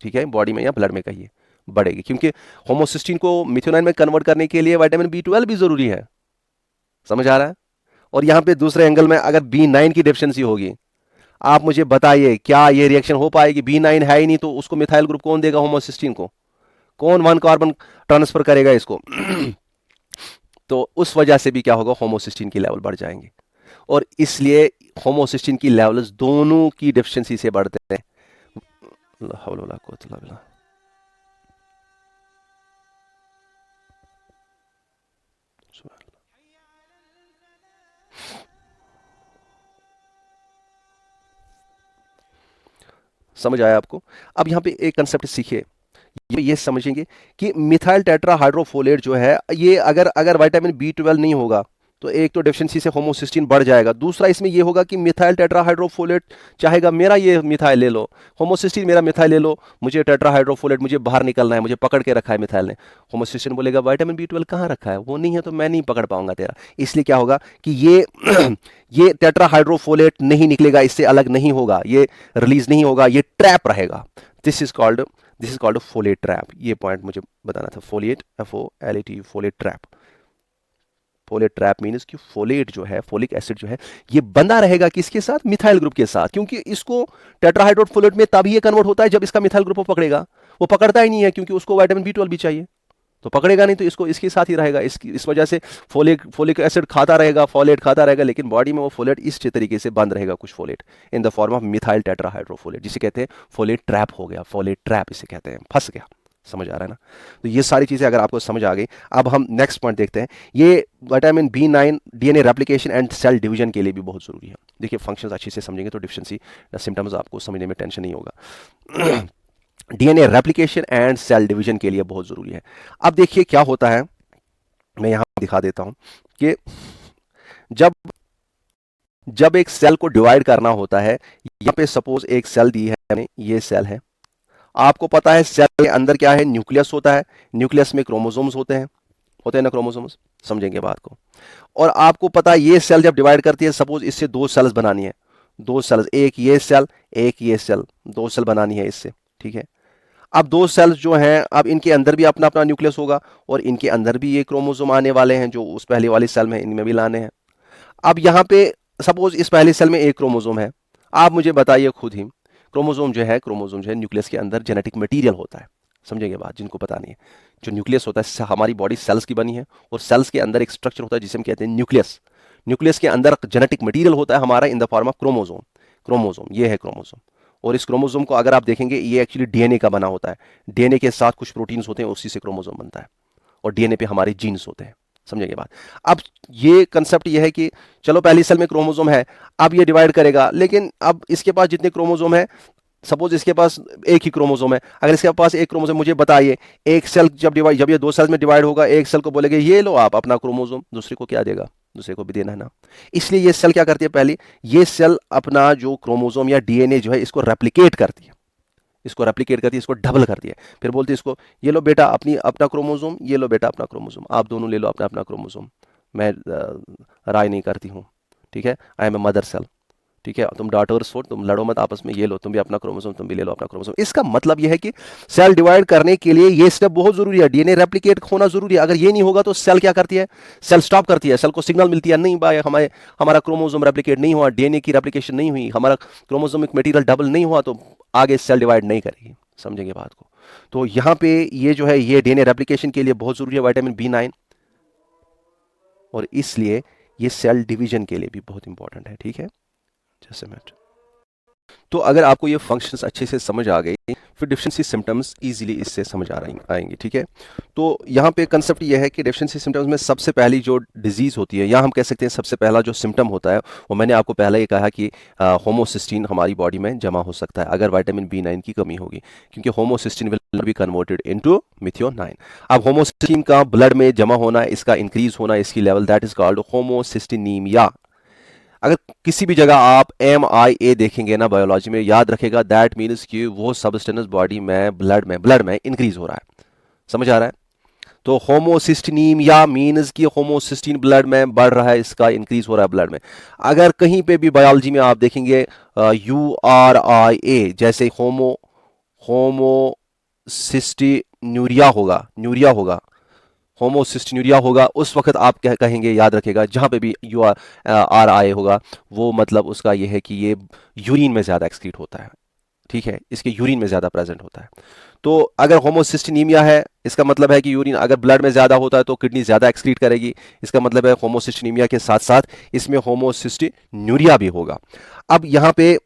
ठीक है, बॉडी में या ब्लड में कहिए, बढ़ेगी, क्योंकि होमोसिस्टीन को मिथ्योनाइन में कन्वर्ट करने के लिए विटामिन B12 भी जरूरी है। समझ आ रहा है? और यहां पे दूसरे एंगल में अगर B9 की डेफिशिएंसी होगी, आप मुझे बताइए क्या ये रिएक्शन हो पाएगी? B9 है ही नहीं तो उसको मिथाइल ग्रुप कौन देगा? होमोसिस्टीन को कौन 1 कार्बन ट्रांसफर करेगा इसको? तो उस वजह से भी क्या होगा? होमोसिस्टीन की लेवल बढ़ जाएंगे, और इसलिए होमोसिस्टीन की लेवल्स दोनों की डेफिशिएंसी से बढ़ते हैं। ला हौला वला कुव्वता इल्ला बिल्लाह। समझ आया आपको? अब यहाँ पे एक कंसेप्ट सीखिए, ये समझेंगे कि मिथाइल टेट्राहाइड्रोफोलेट जो है, ये अगर अगर विटामिन B12 नहीं होगा तो एक तो डेफिशिएंसी से होमोसिस्टीन बढ़ जाएगा, दूसरा इसमें ये होगा कि मिथाइल टेट्राहाइड्रोफोलेट चाहेगा मेरा ये मिथाइल ले लो, होमोसिस्टीन मेरा मिथाइल ले लो, मुझे टेट्राहाइड्रोफोलेट, मुझे बाहर निकलना है, मुझे पकड़ के रखा है मिथाइल ने। होमोसिस्टीन बोलेगा विटामिन B12 कहाँ रखा है? वो नहीं है तो मैं नहीं पकड़ पाऊंगा तेरा। इसलिए क्या होगा कि ये ये टेट्राहाइड्रोफोलेट नहीं निकलेगा, इससे अलग नहीं होगा, ये रिलीज नहीं होगा, ये ट्रैप रहेगा। This is called this is called folate trap. ये पॉइंट मुझे बताना था, folate, FOLAT, folate trap. Folate trap means कि फोलेट जो है, फोलिक एसिड जो है, ये बंधा रहेगा किसके साथ? मिथाइल ग्रुप के साथ, क्योंकि इसको टेट्राहाइड्रोफोलेट में तभी ये कन्वर्ट होता है जब इसका मिथाइल ग्रुप वो पकड़ेगा। वो पकड़ता ही नहीं है क्योंकि उसको विटामिन B12 भी चाहिए, तो पकड़ेगा नहीं, तो इसको इसके साथ ही रहेगा। इस वजह से फोलिक एसिड खाता रहेगा, फोलेट खाता रहेगा, लेकिन बॉडी में वो फोलेट इस तरीके से बंद रहेगा, कुछ folate in the form of methyl tetrahydrofolate, जिसे कहते हैं फोलेट ट्रैप हो गया, फोलेट ट्रैप इसे कहते हैं, फंस गया। समझ आ रहा है ना? तो ये सारी चीजें अगर आपको समझ आ गई, अब हम नेक्स्ट पॉइंट देखते हैं। ये vitamin B9 DNA replication and cell division के लिए भी बहुत जरूरी है। देखिए फंक्शंस अच्छे से समझेंगे तो डिफिशिएंसी सिम्टम्स आपको समझने में टेंशन नहीं होगा। DNA replication and cell division के लिए बहुत जरूरी है। अब देखिए क्या होता है, मैं यहां दिखा देता हूं कि जब जब एक सेल को डिवाइड करना होता है, यहां पे सपोज एक सेल दी है, ये सेल है, आपको पता है सेल के अंदर क्या है? न्यूक्लियस होता है, न्यूक्लियस में क्रोमोसोम्स होते हैं ना, क्रोमोसोम्स, समझेंगे बात को। और आपको पता है ये सेल जब डिवाइड करती है, सपोज इससे दो सेल्स बनानी है, दो सेल्स, एक ये सेल एक ये सेल, दो सेल बनानी है इससे, ठीक है। अब दो सेल्स जो हैं, अब इनके अंदर भी अपना अपना न्यूक्लियस होगा और इनके अंदर भी ये क्रोमोसोम आने वाले हैं जो उस पहले वाली सेल में, इनमें भी लाने हैं। अब यहाँ पे सपोज इस पहले सेल में एक क्रोमोसोम है, आप मुझे बताइए खुद ही, क्रोमोसोम जो है न्यूक्लियस के अंदर जेनेटिक मटेरियल होता है, समझेंगे बात, जिनको पता नहीं है। जो न्यूक्लियस होता है, हमारी बॉडी सेल्स की बनी है और सेल्स के अंदर एक स्ट्रक्चर होता है जिसे हम कहते हैं न्यूक्लियस। न्यूक्लियस के अंदर जेनेटिक मटेरियल होता है हमारा इन the form of chromosome. Chromosome ये है क्रोमोसोम, और इस क्रोमोसोम को अगर आप देखेंगे, ये एक्चुअली डीएनए का बना होता है। डीएनए के साथ कुछ प्रोटीन्स होते हैं, उसी से क्रोमोसोम बनता है, और डीएनए पे हमारे जीन्स होते हैं, समझेंगे बात। अब ये कंसेप्ट ये है कि चलो पहली सेल में क्रोमोसोम है, अब ये डिवाइड करेगा, लेकिन अब इसके पास जितने क्रोमोसोम है, सपोज इसके पास एक ही क्रोमोसोम है, अगर इसके पास एक क्रोमोसोम, मुझे बताइए एक सेल जब ये दो सेल्स में डिवाइड होगा, एक सेल को बोलेगा ये लो आप अपना क्रोमोसोम, दूसरे को क्या देगा? दूसरे को भी देना है ना। इसलिए ये सेल क्या करती है? पहले ये सेल अपना जो क्रोमोसोम या डीएनए जो है इसको रेप्लिकेट करती है, इसको डबल करती है, फिर बोलती है इसको ये लो बेटा अपना क्रोमोसोम, ये लो बेटा अपना क्रोमोसोम, आप दोनों ले लो अपना अपना क्रोमोसोम, मैं राय नहीं करती हूँ, ठीक है, I am a mother cell, ठीक है, तुम डॉटर्स हो, तुम लड़ो मत आपस में, ये लो तुम भी अपना क्रोमोसोम, तुम भी ले लो अपना क्रोमोसोम। इसका मतलब यह है कि सेल डिवाइड करने के लिए ये स्टेप बहुत जरूरी है, डीएनए रेप्लिकेट होना जरूरी है। अगर ये नहीं होगा तो सेल क्या करती है? सेल स्टॉप करती है, सेल को सिग्नल मिलती है, नहीं भाई हमारा क्रोमोसोम रेप्लिकेट नहीं हुआ, डीएनए की रेप्लिकेशन नहीं हुई, हमारा क्रोमोसोमिक मटेरियल डबल नहीं हुआ, तो आगे सेल डिवाइड नहीं करेगी, समझेंगे बात को। तो यहां पे ये जो है, ये डीएनए रेप्लिकेशन के लिए बहुत जरूरी है विटामिन B9, और इसलिए ये सेल डिवीजन के लिए भी बहुत इंपॉर्टेंट है, ठीक है। जैसे मैं, तो अगर आपको ये फंक्शंस अच्छे से समझ आ गए, फिर डिफिशिएंसी सिम्टम्स इजीली इससे समझ आएंगे, ठीक है। तो यहाँ पे कंसेप्ट ये है कि डिफिशिएंसी सिम्टम्स में सबसे पहली जो डिजीज होती है, या हम कह सकते हैं सबसे पहला जो सिम्टम होता है, वो मैंने आपको पहले ही कहा कि होमोसिस्टीन हमारी बॉडी में जमा हो सकता है अगर विटामिन B9 की कमी होगी, क्योंकि homocysteine will be converted into methionine. अब होमोसिस्टीन का ब्लड में जमा होना, इसका इंक्रीज होना, इसकी लेवल, दैट इज कॉल्ड होमोसिस्टिनीमिया। अगर किसी भी जगह आप MIA देखेंगे ना बायोलॉजी में, याद रखेगा दैट मीन्स कि वो सबस्टेंस बॉडी में ब्लड में इंक्रीज हो रहा है, समझ आ रहा है। तो होमोसिस्टिनीमिया मीन्स कि होमोसिस्टीन ब्लड में बढ़ रहा है, इसका इंक्रीज हो रहा है ब्लड में। अगर कहीं पे भी बायोलॉजी में आप देखेंगे URIA, जैसे होमोसिस्टिन्यूरिया होगा, होमोसिस्टिन्यूरिया होगा, उस वक्त आप कहेंगे, याद रखेगा, जहां पे भी URI होगा, वो मतलब उसका ये है कि ये यूरिन में ज़्यादा एक्सक्रीट होता है, ठीक है, इसके यूरिन में ज़्यादा प्रेजेंट होता है। तो अगर होमोसिस्टिनीमिया है, इसका मतलब है कि यूरिन अगर ब्लड में ज़्यादा होता है तो किडनी ज़्यादा एक्सक्रीट करेगी, इसका मतलब है होमोसिस्टिनीमिया के साथ साथ इसमें होमोसिस्टिन्यूरिया भी होगा। अब यहाँ पे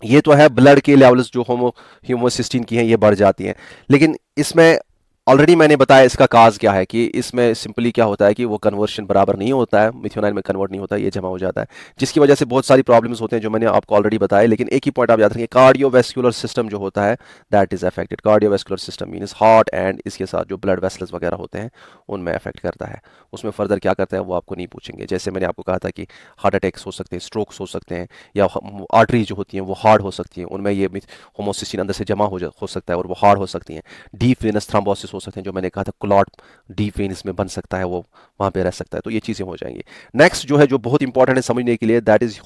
ये तो है ब्लड के लेवल्स जो होमोसिस्टीन की हैं ये बढ़ जाती हैं, लेकिन इसमें ऑलरेडी मैंने बताया इसका काज क्या है, कि इसमें सिंपली क्या होता है कि वो कन्वर्शन बराबर नहीं होता है, मिथ्योनाइन में कन्वर्ट नहीं होता है, ये जमा हो जाता है, जिसकी वजह से बहुत सारी प्रॉब्लम्स होते हैं जो मैंने आपको ऑलरेडी बताया। लेकिन एक ही पॉइंट आप याद रखेंगे, कार्डियोवैस्कुलर सिस्टम जो होता है that is affected. Cardiovascular system means heart and इसके साथ जो ब्लड वेसल्स वगैरह होते हैं उनमें अफेक्ट करता है। उसमें फर्दर क्या करता है वो आपको नहीं पूछेंगे। जैसे मैंने आपको कहा था कि हार्ट अटैक्स हो सकते हैं, स्ट्रोक्स हो सकते हैं, या आर्टरी जो होती हैं वो हार्ड हो सकती हैं, उनमें ये होमोसिस्टीन अंदर से जमा हो सकता है और वो हार्ड हो सकती हैं। डीप वेनस थ्रोम्बोसिस हो सकते हैं, जो मैंने कहा था क्लॉट डीप वेन इसमें बन सकता है, वो वहां पे रह सकता है, तो ये चीजें हो जाएंगी। नेक्स्ट जो है जो बहुत इंपॉर्टेंट है समझने के लिए, दैट इज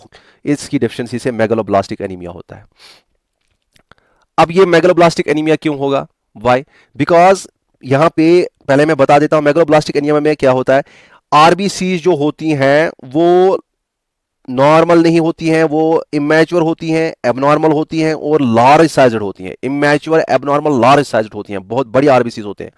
इसकी डेफिशिएंसी से मेगालोब्लास्टिक एनीमिया होता है। अब ये मेगलोब्लास्टिक एनीमिया क्यों होगा? वाई? बिकॉज यहां पे पहले मैं बता देता हूं मेगलोब्लास्टिक एनीमिया में क्या होता है। आरबीसी जो होती हैं वो नॉर्मल नहीं होती हैं, वो इमेच्योर होती हैं, एबनॉर्मल होती हैं और लार्ज साइज्ड होती हैं। इमेच्योर, एबनॉर्मल, लार्ज साइज्ड होती हैं, बहुत बड़ी आरबीसी होते हैं।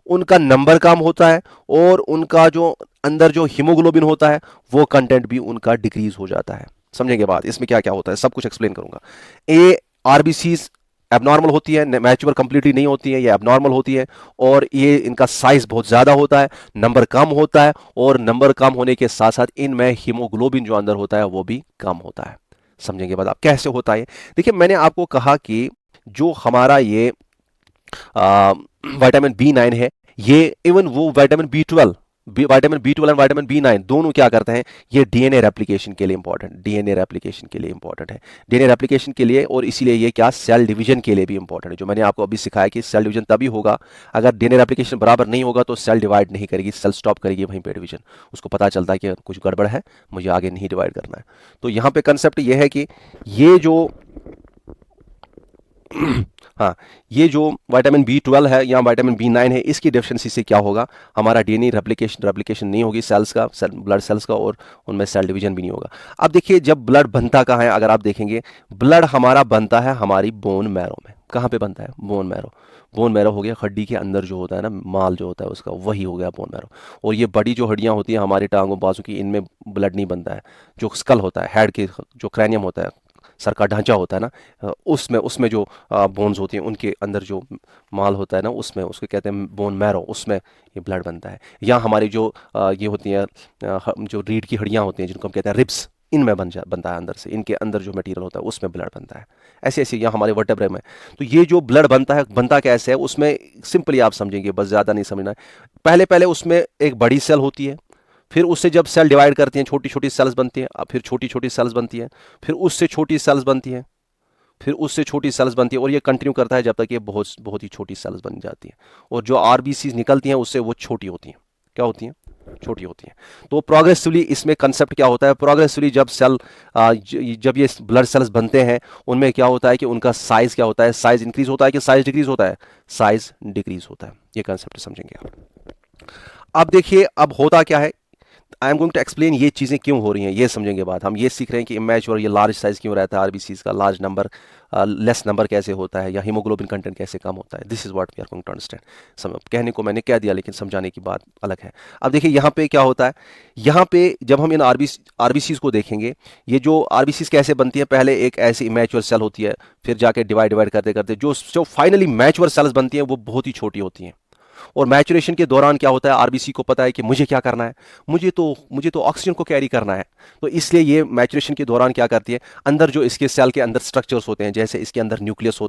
उनका नंबर कम होता है और उनका जो अंदर जो हीमोग्लोबिन होता है वो कंटेंट भी उनका डिक्रीज हो जाता है। समझेंगे बात, इसमें क्या क्या होता है सब कुछ एक्सप्लेन करूंगा। ए आरबीसीज एबनॉर्मल होती है, मैच्योर कंप्लीटली नहीं होती है, ये एबनॉर्मल होती है और ये इनका साइज बहुत ज्यादा होता है, नंबर कम होता है और नंबर कम होने के साथ साथ इनमें हीमोग्लोबिन जो अंदर होता है वो भी कम होता है। समझेंगे बात आप कैसे होता है। देखिए मैंने आपको कहा कि जो हमारा ये विटामिन बी 9 है, ये इवन वो vitamin B twelve and vitamin B 9 दोनों क्या करते हैं, ये डीएनए रेप्लिकेशन के लिए इंपॉर्टेंट, डीएनए रेप्लिकेशन के लिए इंपॉर्टेंट है, डीएनए रेप्लिकेशन के लिए, और इसीलिए ये क्या सेल डिवीजन के लिए भी इंपॉर्टेंट है। जो मैंने आपको अभी सिखाया कि सेल डिवीजन तभी होगा अगर डीएनए रेप्लिकेशन बराबर नहीं होगा तो सेल डिवाइड नहीं करेगी, सेल स्टॉप करेगी वहीं पे डिवीजन। उसको पता चलता है कि कुछ गड़बड़ है, मुझे आगे नहीं डिवाइड करना है। तो यहाँ पे कंसेप्ट ये है कि ये जो हाँ, ये जो विटामिन बी 12 है या विटामिन बी 9 है, इसकी डेफिशिएंसी से क्या होगा, हमारा डीएनए रेप्लिकेशन नहीं होगी सेल्स का, ब्लड सेल्स का, और उनमें सेल डिवीजन भी नहीं होगा। अब देखिए जब ब्लड बनता कहाँ है, अगर आप देखेंगे ब्लड हमारा बनता है हमारी बोन मैरो में। कहाँ पे बनता है? Bone marrow. बोन मैरो हो गया हड्डी के अंदर जो होता है ना, माल जो होता है उसका, वही हो गया बोन मैरो। और ये बड़ी जो हड्डियां होती हैं हमारे टांगों बाजू की, इनमें ब्लड नहीं बनता है। जो स्कल होता है, हेड के जो क्रैनियम होता है, सर का ढांचा होता है ना, उसमें उसमें जो बोन्स होती हैं उनके अंदर जो माल होता है ना, उसमें उसको कहते हैं बोन मैरो, उसमें ये ब्लड बनता है। या हमारी जो ये होती हैं जो रीढ़ की हड्डियां होती हैं जिनको हम कहते हैं रिब्स, इनमें बनता है अंदर से, इनके अंदर जो मटेरियल होता है उसमें ब्लड बनता है। ऐसे ऐसे यहाँ हमारे वर्टेब्रे में। तो ये जो ब्लड बनता है, बनता कैसे है, उसमें सिंपली आप समझेंगे, बस ज़्यादा नहीं समझना है। पहले पहले उसमें एक बड़ी सेल होती है, फिर उससे जब सेल डिवाइड करती हैं छोटी छोटी सेल्स बनती हैं, फिर छोटी छोटी सेल्स बनती हैं, फिर उससे छोटी सेल्स बनती हैं, फिर उससे छोटी सेल्स बनती है, और ये कंटिन्यू करता है जब तक ये बहुत बहुत ही छोटी सेल्स बन जाती हैं। और जो आरबीसी निकलती हैं उससे वो छोटी होती हैं। क्या होती हैं? छोटी होती हैं। तो प्रोग्रेसिवली इसमें कंसेप्ट क्या होता है, प्रोग्रेसिवली जब सेल जब ये ब्लड सेल्स बनते हैं, उनमें क्या होता है कि उनका साइज क्या होता है, साइज इंक्रीज होता है कि साइज डिक्रीज होता है? साइज डिक्रीज होता है। ये कंसेप्ट समझेंगे आप। अब देखिए अब होता क्या है, I am going to explain ये चीज़ें क्यों हो रही हैं, ये समझेंगे बात। हम ये सीख रहे हैं कि इमेच्योर ये लार्ज साइज क्यों रहता है, आरबीसीज का लार्ज नंबर लेस नंबर कैसे होता है, या हीमोग्लोबिन कंटेंट कैसे कम होता है। This is what we are going to understand. कहने को मैंने कह दिया लेकिन समझाने की बात अलग है। अब देखिए यहाँ पे क्या होता है, यहाँ पे जब हम इन आरबीसीज को देखेंगे, ये जो आरबीसीज कैसे बनती है, पहले एक ऐसी इमेच्योर सेल होती है, फिर जाके डिवाइड करते करते जो फाइनली मैच्योर सेल्स बनती हैं वो बहुत ही छोटी होती हैं। और मैचुरेशन के दौरान क्या होता है, आरबीसी को पता है कि मुझे क्या करना है, मुझे तो ऑक्सीजन को कैरी करना है। तो इसलिए ये मैचुरेशन के दौरान क्या करती है, अंदर जो इसके सेल के अंदर स्ट्रक्चर्स होते हैं, जैसे इसके अंदर न्यूक्लियस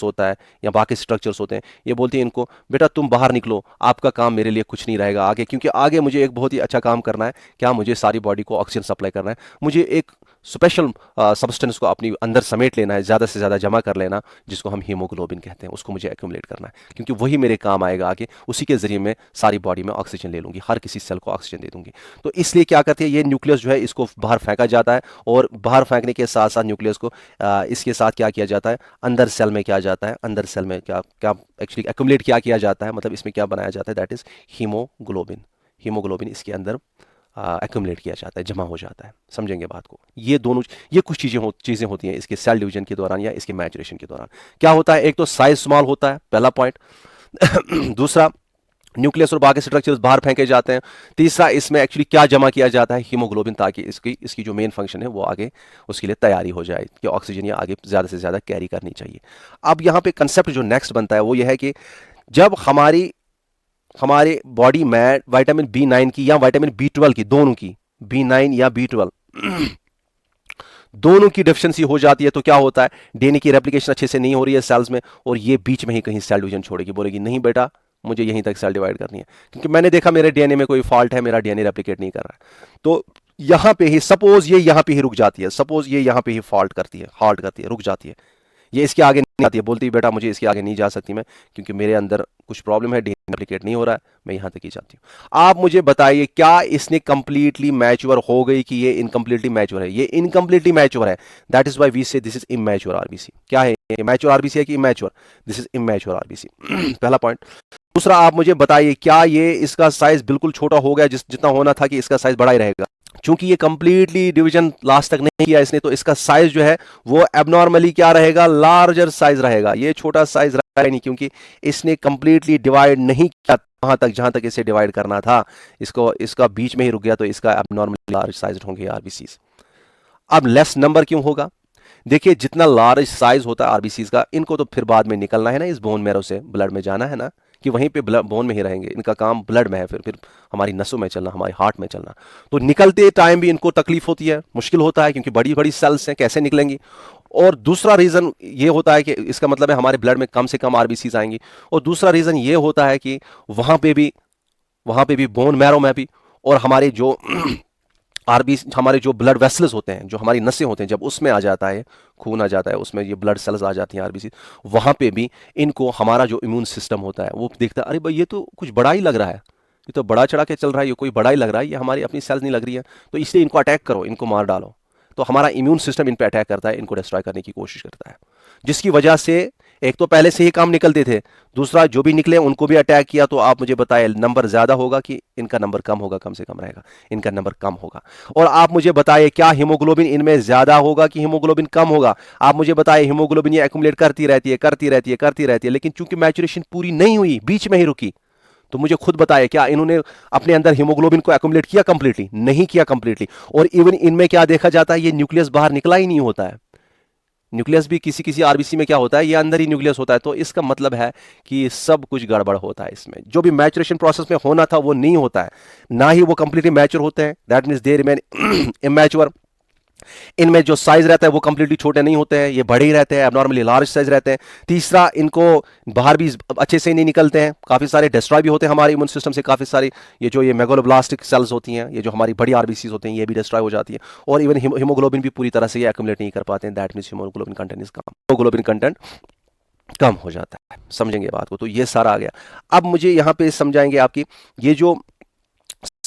होता है या बाकी स्ट्रक्चर्स होते हैं, ये बोलती हैं इनको, बेटा तुम बाहर निकलो, आपका काम मेरे लिए कुछ नहीं रहेगा आगे, क्योंकि आगे मुझे एक बहुत ही अच्छा काम करना है। क्या? मुझे सारी बॉडी को ऑक्सीजन सप्लाई करना है, मुझे एक स्पेशल सब्सटेंस को अपनी अंदर समेट लेना है, ज़्यादा से ज़्यादा जमा कर लेना, जिसको हम हीमोग्लोबिन कहते हैं, उसको मुझे एक्यूमुलेट करना है, क्योंकि वही मेरे काम आएगा आगे। उसी के जरिए मैं सारी बॉडी में ऑक्सीजन ले लूँगी, हर किसी सेल को ऑक्सीजन दे दूँगी। तो इसलिए क्या करती है, ये न्यूक्लियस जो है इसको बाहर फेंका जाता है, और बाहर फेंकने के साथ साथ न्यूक्लियस को इसके साथ क्या किया जाता है, अंदर सेल में क्या जाता है, अंदर सेल में क्या क्या एक्चुअली एक्यूमुलेट क्या किया जाता है, मतलब इसमें क्या बनाया जाता है, दैट इज हीमोग्लोबिन। हीमोग्लोबिन इसके अंदर एक्यूमुलेट किया जाता है, जमा हो जाता है। समझेंगे बात को। ये दोनों ये कुछ चीज़ें होती हैं इसके सेल डिवीजन के दौरान या इसके मैचुरेशन के दौरान। क्या होता है, एक तो साइज स्मॉल होता है, पहला पॉइंट। दूसरा, न्यूक्लियस और बाकी स्ट्रक्चर्स बाहर फेंके जाते हैं। तीसरा, इसमें एक्चुअली क्या जमा किया जाता है, हीमोग्लोबिन, ताकि इसकी जो मेन फंक्शन है वो आगे उसके लिए तैयारी हो जाए कि ऑक्सीजन ये आगे ज़्यादा से ज़्यादा कैरी करनी चाहिए। अब यहाँ पे कंसेप्ट जो नेक्स्ट बनता है वो ये है कि जब हमारे बॉडी में विटामिन बी 9 की या विटामिन बी 12 की, दोनों की, बी 9 या बी 12 दोनों की डेफिशिएंसी हो जाती है, तो क्या होता है, डीएनए की रेप्लिकेशन अच्छे से नहीं हो रही है सेल्स में, और ये बीच में ही कहीं सेल डिवीजन छोड़ेगी, बोलेगी नहीं बेटा मुझे यहीं तक सेल डिवाइड करनी है, क्योंकि मैंने देखा मेरे डीएनए में कोई फॉल्ट है, मेरा डीएनए रेप्लिकेट नहीं कर रहा है। तो यहां पे ही सपोज ये यहां पे ही रुक जाती है, सपोज ये यहां पे ही हॉल्ट करती है, रुक जाती है, ये इसके आगे नहीं आती है, बोलती है बेटा मुझे इसके आगे नहीं जा सकती मैं, क्योंकि मेरे अंदर कुछ प्रॉब्लम है, एप्लीकेट नहीं हो रहा है, मैं यहां तक ही चाहती हूं। आप मुझे बताइए क्या इसने कंप्लीटली मैच्योर हो गई कि ये इनकम्प्लीटली मैच्योर है? ये इनकम्प्लीटली मैच्योर है, दैट इज वाई वी से दिस इज इमैच्योर आरबीसी। क्या है ये, मैच्योर आरबीसी है कि immature? This is immature RBC. पहला पॉइंट। दूसरा, आप मुझे बताइए क्या ये इसका साइज बिल्कुल छोटा हो गया, जितना होना था कि इसका साइज बड़ा ही रहेगा? चूंकि ये कंप्लीटली डिवीजन लास्ट तक नहीं किया इसने, तो इसका साइज जो है वो एबनॉर्मली क्या रहेगा, लार्जर साइज रहेगा। ये छोटा साइज रहेगा नहीं, क्योंकि इसने कंप्लीटली डिवाइड नहीं किया वहां तक जहां तक इसे डिवाइड करना था, इसका बीच में ही रुक गया, तो इसका एबनॉर्मली लार्ज साइज होंगे आरबीसीज। अब लेस नंबर क्यों होगा? देखिए, जितना लार्ज साइज होता है आरबीसीज का, इनको तो फिर बाद में निकलना है ना, इस बोन मैरो से ब्लड में जाना है ना, कि वहीं पे बोन में ही रहेंगे, इनका काम ब्लड में है, फिर हमारी नसों में चलना, हमारे हार्ट में चलना। तो निकलते टाइम भी इनको तकलीफ होती है, मुश्किल होता है, क्योंकि बड़ी बड़ी सेल्स हैं, कैसे निकलेंगी। और दूसरा रीजन ये होता है कि इसका मतलब है हमारे ब्लड में कम से कम आरबीसीज आएंगी। और दूसरा रीजन ये होता है कि वहां पे भी बोन मैरो में भी, और हमारे जो आरबी हमारे जो ब्लड वेसल्स होते हैं, जो हमारी नसें होते हैं, जब उसमें आ जाता है, खून आ जाता है, उसमें ये ब्लड सेल्स आ जाती हैं आरबीसी, वहां पे भी इनको हमारा जो इम्यून सिस्टम होता है वो देखता है, अरे भाई ये तो कुछ बड़ा ही लग रहा है, ये तो बड़ा चढ़ा के चल रहा है, ये कोई बड़ा ही लग रहा है, ये हमारी अपनी सेल्स नहीं लग रही है, तो इसलिए इनको अटैक करो, इनको मार डालो। तो हमारा इम्यून सिस्टम इन पे अटैक करता है, इनको डिस्ट्रॉय करने की कोशिश करता है, जिसकी वजह से एक तो पहले से ही काम निकलते थे, दूसरा जो भी निकले उनको भी अटैक किया। तो आप मुझे बताएं, नंबर ज्यादा होगा कि इनका नंबर कम होगा? कम से कम रहेगा, इनका नंबर कम होगा। और आप मुझे बताइए क्या हीमोग्लोबिन इनमें ज्यादा होगा कि हीमोग्लोबिन कम होगा? आप मुझे बताइए, हीमोग्लोबिन ये एक्युमुलेट करती रहती है, करती रहती है, करती रहती है, लेकिन चूंकि मैच्योरेशन पूरी नहीं हुई, बीच में ही रुकी, तो मुझे खुद बताइए क्या इन्होंने अपने अंदर हीमोग्लोबिन को एक्युमुलेट किया कंप्लीटली? नहीं किया कंप्लीटली। और इवन इनमें क्या देखा जाता है, ये न्यूक्लियस बाहर निकला ही नहीं होता है। न्यूक्लियस भी किसी किसी आरबीसी में क्या होता है, ये अंदर ही न्यूक्लियस होता है। तो इसका मतलब है कि सब कुछ गड़बड़ होता है इसमें, जो भी मैचुरेशन प्रोसेस में होना था वो नहीं होता है, ना ही वो कंप्लीटली मैच्योर होते हैं, that means they remain immature. इनमें जो साइज रहता है वो कंप्लीटली छोटे नहीं होते हैं, ये बड़े ही रहते हैं, एबनॉर्मली लार्ज साइज रहते हैं। तीसरा, इनको बाहर भी अच्छे से नहीं निकलते हैं, काफी सारे डिस्ट्रॉय भी होते हैं हमारे इम्यून सिस्टम से, काफी सारी ये मेगालोब्लास्टिक सेल्स होती हैं, ये जो हमारी बड़ी आरबीसी होती हैं, ये भी डिस्ट्रॉय हो जाती है। और इवन हीमोग्लोबिन भी पूरी तरह से ये एक्युमुलेट नहीं कर पाते हैं, that means haemoglobin content is कम, हीमोग्लोबिन कंटेंट कम हो जाता है। समझेंगे बात को? तो ये सारा आ गया। अब मुझे यहां पे समझाएंगे आपकी ये जो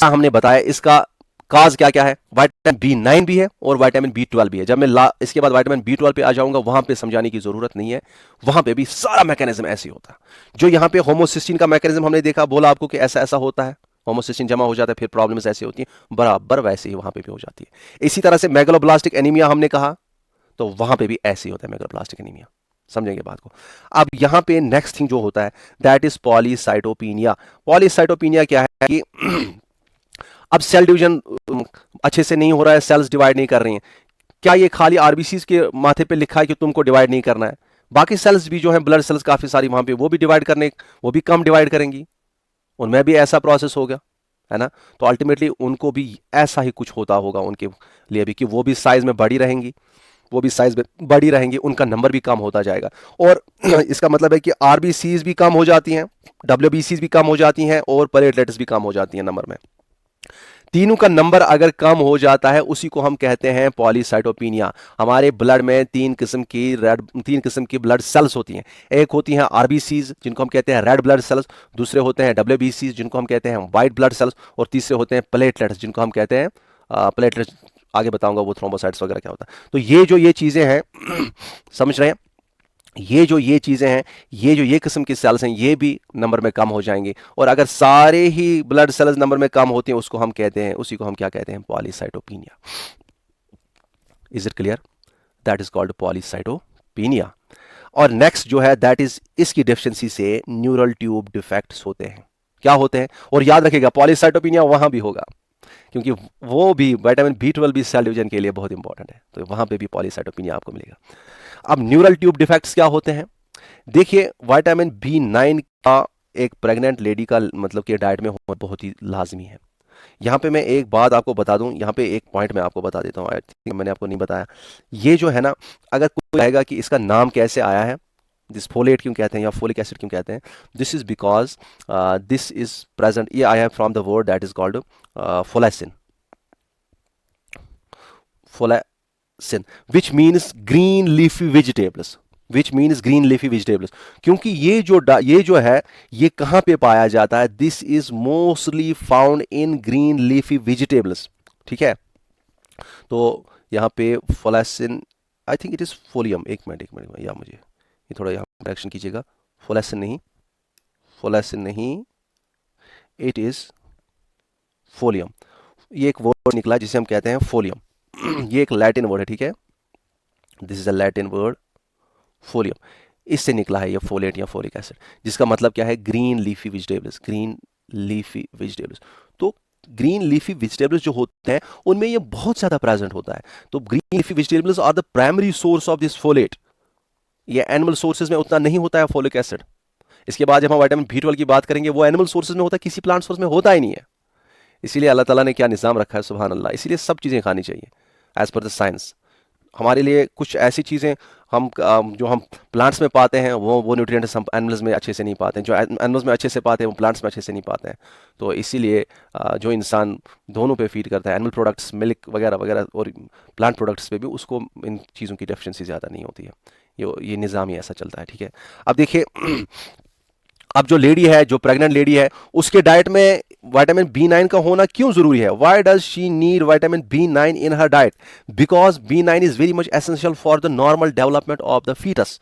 हमने बताया, इसका काज क्या क्या है? विटामिन B9 भी है और विटामिन B12 भी है। जब मैं इसके बाद विटामिन B12 पे आ जाऊंगा, वहां पे समझाने की जरूरत नहीं है, वहां पे भी सारा मैकेनिज्म ऐसे ही होता है। जो यहां पे होमोसिस्टिन का मैकेनिज्म हमने देखा, बोला आपको कि ऐसा ऐसा होता है, होमोसिस्टिन जमा हो जाता है, फिर प्रॉब्लम्स ऐसी होती हैं, बराबर वैसे ही वहां पे भी हो जाती है। इसी तरह से मेगालोब्लास्टिक एनीमिया हमने कहा, तो वहां पे भी ऐसे ही होता है मेगालोब्लास्टिक एनीमिया। समझेंगे बात को? अब यहां पे नेक्स्ट थिंग जो होता है, दैट इज पॉलीसाइटोपिनिया। पॉलीसाइटोपिनिया क्या है कि अब सेल डिवीजन अच्छे से नहीं हो रहा है, सेल्स डिवाइड नहीं कर रही हैं। क्या ये खाली आरबीसीज के माथे पे लिखा है कि तुमको डिवाइड नहीं करना है? बाकी सेल्स भी जो है, ब्लड सेल्स काफी सारी वहां पे, वो भी डिवाइड करने, वो भी कम डिवाइड करेंगी, उनमें भी ऐसा प्रोसेस होगा, है ना? तो अल्टीमेटली उनको भी ऐसा ही कुछ होता होगा उनके लिए भी, कि वो भी साइज में बड़ी रहेंगी, वो भी साइज में बड़ी रहेंगी, उनका नंबर भी कम होता जाएगा। और इसका मतलब है कि आरबीसीज भी कम हो जाती हैं, डब्ल्यूबीसीज भी कम हो जाती हैं, और प्लेटलेट्स भी कम हो जाती हैं नंबर में। तीनों का नंबर अगर कम हो जाता है, उसी को हम कहते हैं पॉलीसाइटोपिनिया। हमारे ब्लड में तीन किस्म की ब्लड सेल्स होती हैं। एक होती हैं आरबीसीज, जिनको हम कहते हैं रेड ब्लड सेल्स, दूसरे होते हैं डब्ल्यूबीसीज, जिनको हम कहते हैं व्हाइट ब्लड सेल्स, और तीसरे होते हैं प्लेटलेट्स, जिनको हम कहते हैं प्लेटलेट्स। आगे बताऊंगा वो थ्रोम्बोसाइट्स वगैरह क्या होता है। तो ये चीजें हैं समझ रहे हैं? ये चीजें हैं, ये किस्म की सेल्स हैं, ये भी नंबर में कम हो जाएंगे। और अगर सारे ही ब्लड सेल्स नंबर में कम होती हैं, उसको हम कहते हैं, उसी को हम क्या कहते हैं? Polycytopenia. Is it clear? That is called polycytopenia. और नेक्स्ट जो है, दैट इज, इसकी डेफिशिएंसी से न्यूरल ट्यूब डिफेक्ट्स होते हैं। क्या होते हैं? और याद रखिएगा, पॉलीसाइटोपिनिया वहां भी होगा, क्योंकि वो भी विटामिन B12 भी सेल डिवीजन के लिए बहुत इंपॉर्टेंट है, तो वहां पे भी पॉलीसाइटोपिनिया आपको मिलेगा। अब न्यूरल ट्यूब डिफेक्ट्स क्या होते हैं? देखिए, विटामिन B9 का एक प्रेग्नेंट लेडी का मतलब कि डाइट में होना बहुत ही लाजमी है। यहाँ पे मैं एक बात आपको बता दूं, यहाँ पे एक पॉइंट मैं आपको बता देता हूँ, आई थिंक मैंने आपको नहीं बताया। ये जो है ना, अगर कोई कहेगा कि इसका नाम कैसे आया है, दिस फोलेट क्यों कहते हैं या फोलिक एसिड क्यों कहते हैं, this is because this is present, ये आया है from the word that is called folacin, folacin, which means green leafy vegetables. Which means green leafy vegetables. क्योंकि ये जो है ये कहाँ पे पाया जाता है, this is mostly found in green leafy vegetables. ठीक है, तो यहाँ पे folacin, I think it is folium, एक मिनट या मुझे ये थोड़ा यहाँ करेक्शन कीजिएगा, फोलेसिन नहीं, इट इज फोलियम। ये एक वर्ड निकला जिसे हम कहते हैं फोलियम। ये एक लैटिन वर्ड है, ठीक है, this is a Latin word folium. इससे निकला है ये फोलेट या फोलिक एसिड, जिसका मतलब क्या है, green leafy vegetables, green leafy vegetables. तो ग्रीन लीफी वेजिटेबल्स जो होते हैं उनमें ये बहुत ज्यादा प्रेजेंट होता है। तो green leafy vegetables are the primary source of this folate. ये एनिमल सोर्सेज में उतना नहीं होता है फोलिक एसिड। इसके बाद जब हम विटामिन B12 की बात करेंगे, वो एनिमल सोर्सेज में होता है, किसी प्लांट सोर्स में होता ही नहीं है। इसीलिए अल्लाह ताला ने क्या निज़ाम रखा है, सुभान अल्लाह। इसीलिए सब चीज़ें खानी चाहिए एज पर द साइंस। हमारे लिए कुछ ऐसी चीज़ें जो हम प्लांट्स में पाते हैं वो न्यूट्रिएंट्स हम एनिमल्स में अच्छे से नहीं पाते हैं, जो एनिमल्स में अच्छे से पाते हैं वो प्लांट्स में अच्छे से नहीं पाते हैं। तो इसीलिए जो इंसान दोनों पे फीड करता है, एनिमल प्रोडक्ट्स, मिल्क वगैरह वगैरह, और प्लांट प्रोडक्ट्स पे भी, उसको इन चीज़ों की डेफिशिएंसी ज़्यादा नहीं होती है। ये निज़ाम ही ऐसा चलता है। ठीक है, अब देखिए, अब जो लेडी है, जो प्रेग्नेंट लेडी है, उसके डाइट में विटामिन B9 का होना क्यों जरूरी है? Why does she need vitamin B9 in her diet? Because B9 is very much essential for the normal development of the foetus.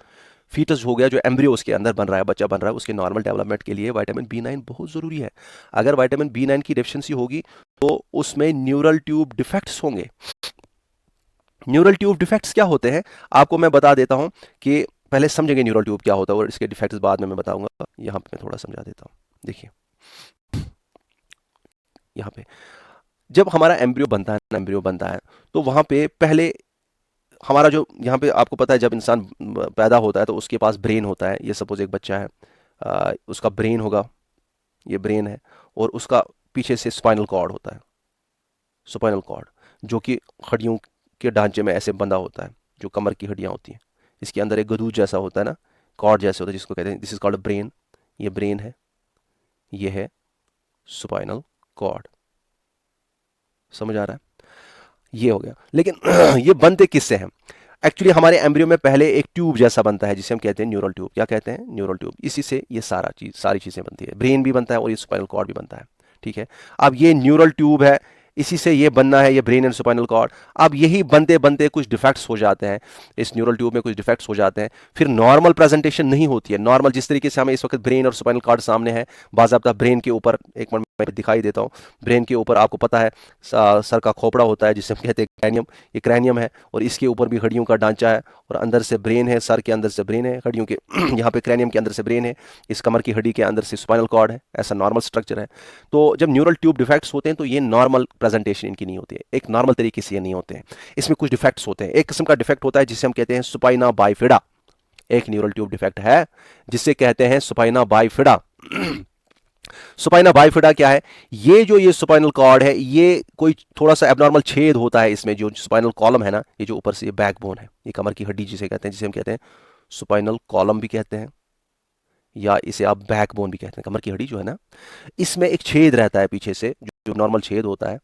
Foetus हो गया जो एम्ब्रियो उसके अंदर बन रहा है, बच्चा बन रहा है, उसके नॉर्मल डेवलपमेंट के लिए विटामिन B9 बहुत जरूरी है। अगर विटामिन B9 की डेफिशिएंसी होगी तो उसमें न्यूरल ट्यूब डिफेक्ट्स होंगे। न्यूरल ट्यूब डिफेक्ट्स क्या होते हैं आपको मैं बता देता हूं, कि पहले समझेंगे न्यूरल ट्यूब क्या होता है और इसके डिफेक्ट्स बाद में मैं बताऊंगा। यहां पे मैं थोड़ा समझा देता हूं। देखिए, यहाँ पे जब हमारा एम्ब्रियो बनता है, एम्ब्रियो बनता है, तो वहां पे पहले हमारा जो, यहाँ पे आपको पता है, जब इंसान पैदा होता है तो उसके पास ब्रेन होता है। ये सपोज एक बच्चा है, उसका ब्रेन होगा, ये ब्रेन है, और उसका पीछे से स्पाइनल कॉर्ड होता है, स्पाइनल कॉर्ड, जो कि हड्डियों के ढांचे में ऐसे बंधा होता है, जो कमर की हड्डियां होती हैं। इसके अंदर एक गदूज जैसा होता है ना, कॉर्ड जैसे होता है, जिसको कहते हैं, दिस इज कॉल्ड ब्रेन। ये ब्रेन है, ये है स्पाइनल कॉर्ड। समझ आ रहा है? ये हो गया। लेकिन ये बनते किससे हैं? एक्चुअली हमारे एम्ब्रियो में पहले एक ट्यूब जैसा बनता है, जिसे हम कहते हैं न्यूरल ट्यूब। क्या कहते हैं? Neural tube. इसी से ये सारी चीजें बनती है, ब्रेन भी बनता है और ये स्पाइनल कॉर्ड भी बनता है। ठीक है, अब ये न्यूरल ट्यूब है, इसी से ये बनना है, ये ब्रेन एंड स्पाइनल कॉर्ड। अब यही बनते बनते कुछ डिफेक्ट्स हो जाते हैं, इस न्यूरल ट्यूब में कुछ डिफेक्ट्स हो जाते हैं, फिर नॉर्मल प्रेजेंटेशन नहीं होती है। नॉर्मल जिस तरीके से हमें इस वक्त ब्रेन और स्पाइनल कॉर्ड सामने है, बाज़ाब्ता ब्रेन के ऊपर, एक मिनट मैं दिखाई देता हूँ, ब्रेन के ऊपर आपको पता है सर का खोपड़ा होता है, जिसे हम कहते हैं क्रैनियम। ये क्रैनियम है, और इसके ऊपर भी हड्डियों का ढांचा है, और अंदर से ब्रेन है, सर के अंदर से ब्रेन है, हड्डियों के यहाँ पे क्रैनियम के अंदर से ब्रेन है, इस कमर की हड्डी के अंदर से स्पाइनल कॉर्ड है। ऐसा नॉर्मल स्ट्रक्चर है। तो जब न्यूरल ट्यूब डिफेक्ट्स होते हैं तो ये नॉर्मल प्रेजेंटेशन इनकी नहीं होती है, एक नॉर्मल तरीके से ये नहीं होते हैं, इसमें कुछ डिफेक्ट्स होते हैं। एक किस्म का डिफेक्ट होता है जिसे हम कहते हैं सुपाइना बाइफिडा। एक न्यूरल ट्यूब डिफेक्ट है जिसे कहते हैं सुपाइना बाइफिडा। सुपाइना बाइफिडा क्या है? ये सुपाइनल कॉर्ड है, ये कोई थोड़ा सा एबनॉर्मल छेद होता है इसमें, जो स्पाइनल कॉलम है ना, ये जो ऊपर से ये बैकबोन है, ये कमर की हड्डी जिसे कहते हैं, जिसे हम कहते हैं सुपाइनल कॉलम भी कहते हैं, या इसे आप बैकबोन भी कहते हैं। कमर की हड्डी जो है ना, इसमें एक छेद रहता है पीछे से, जो नॉर्मल छेद होता है,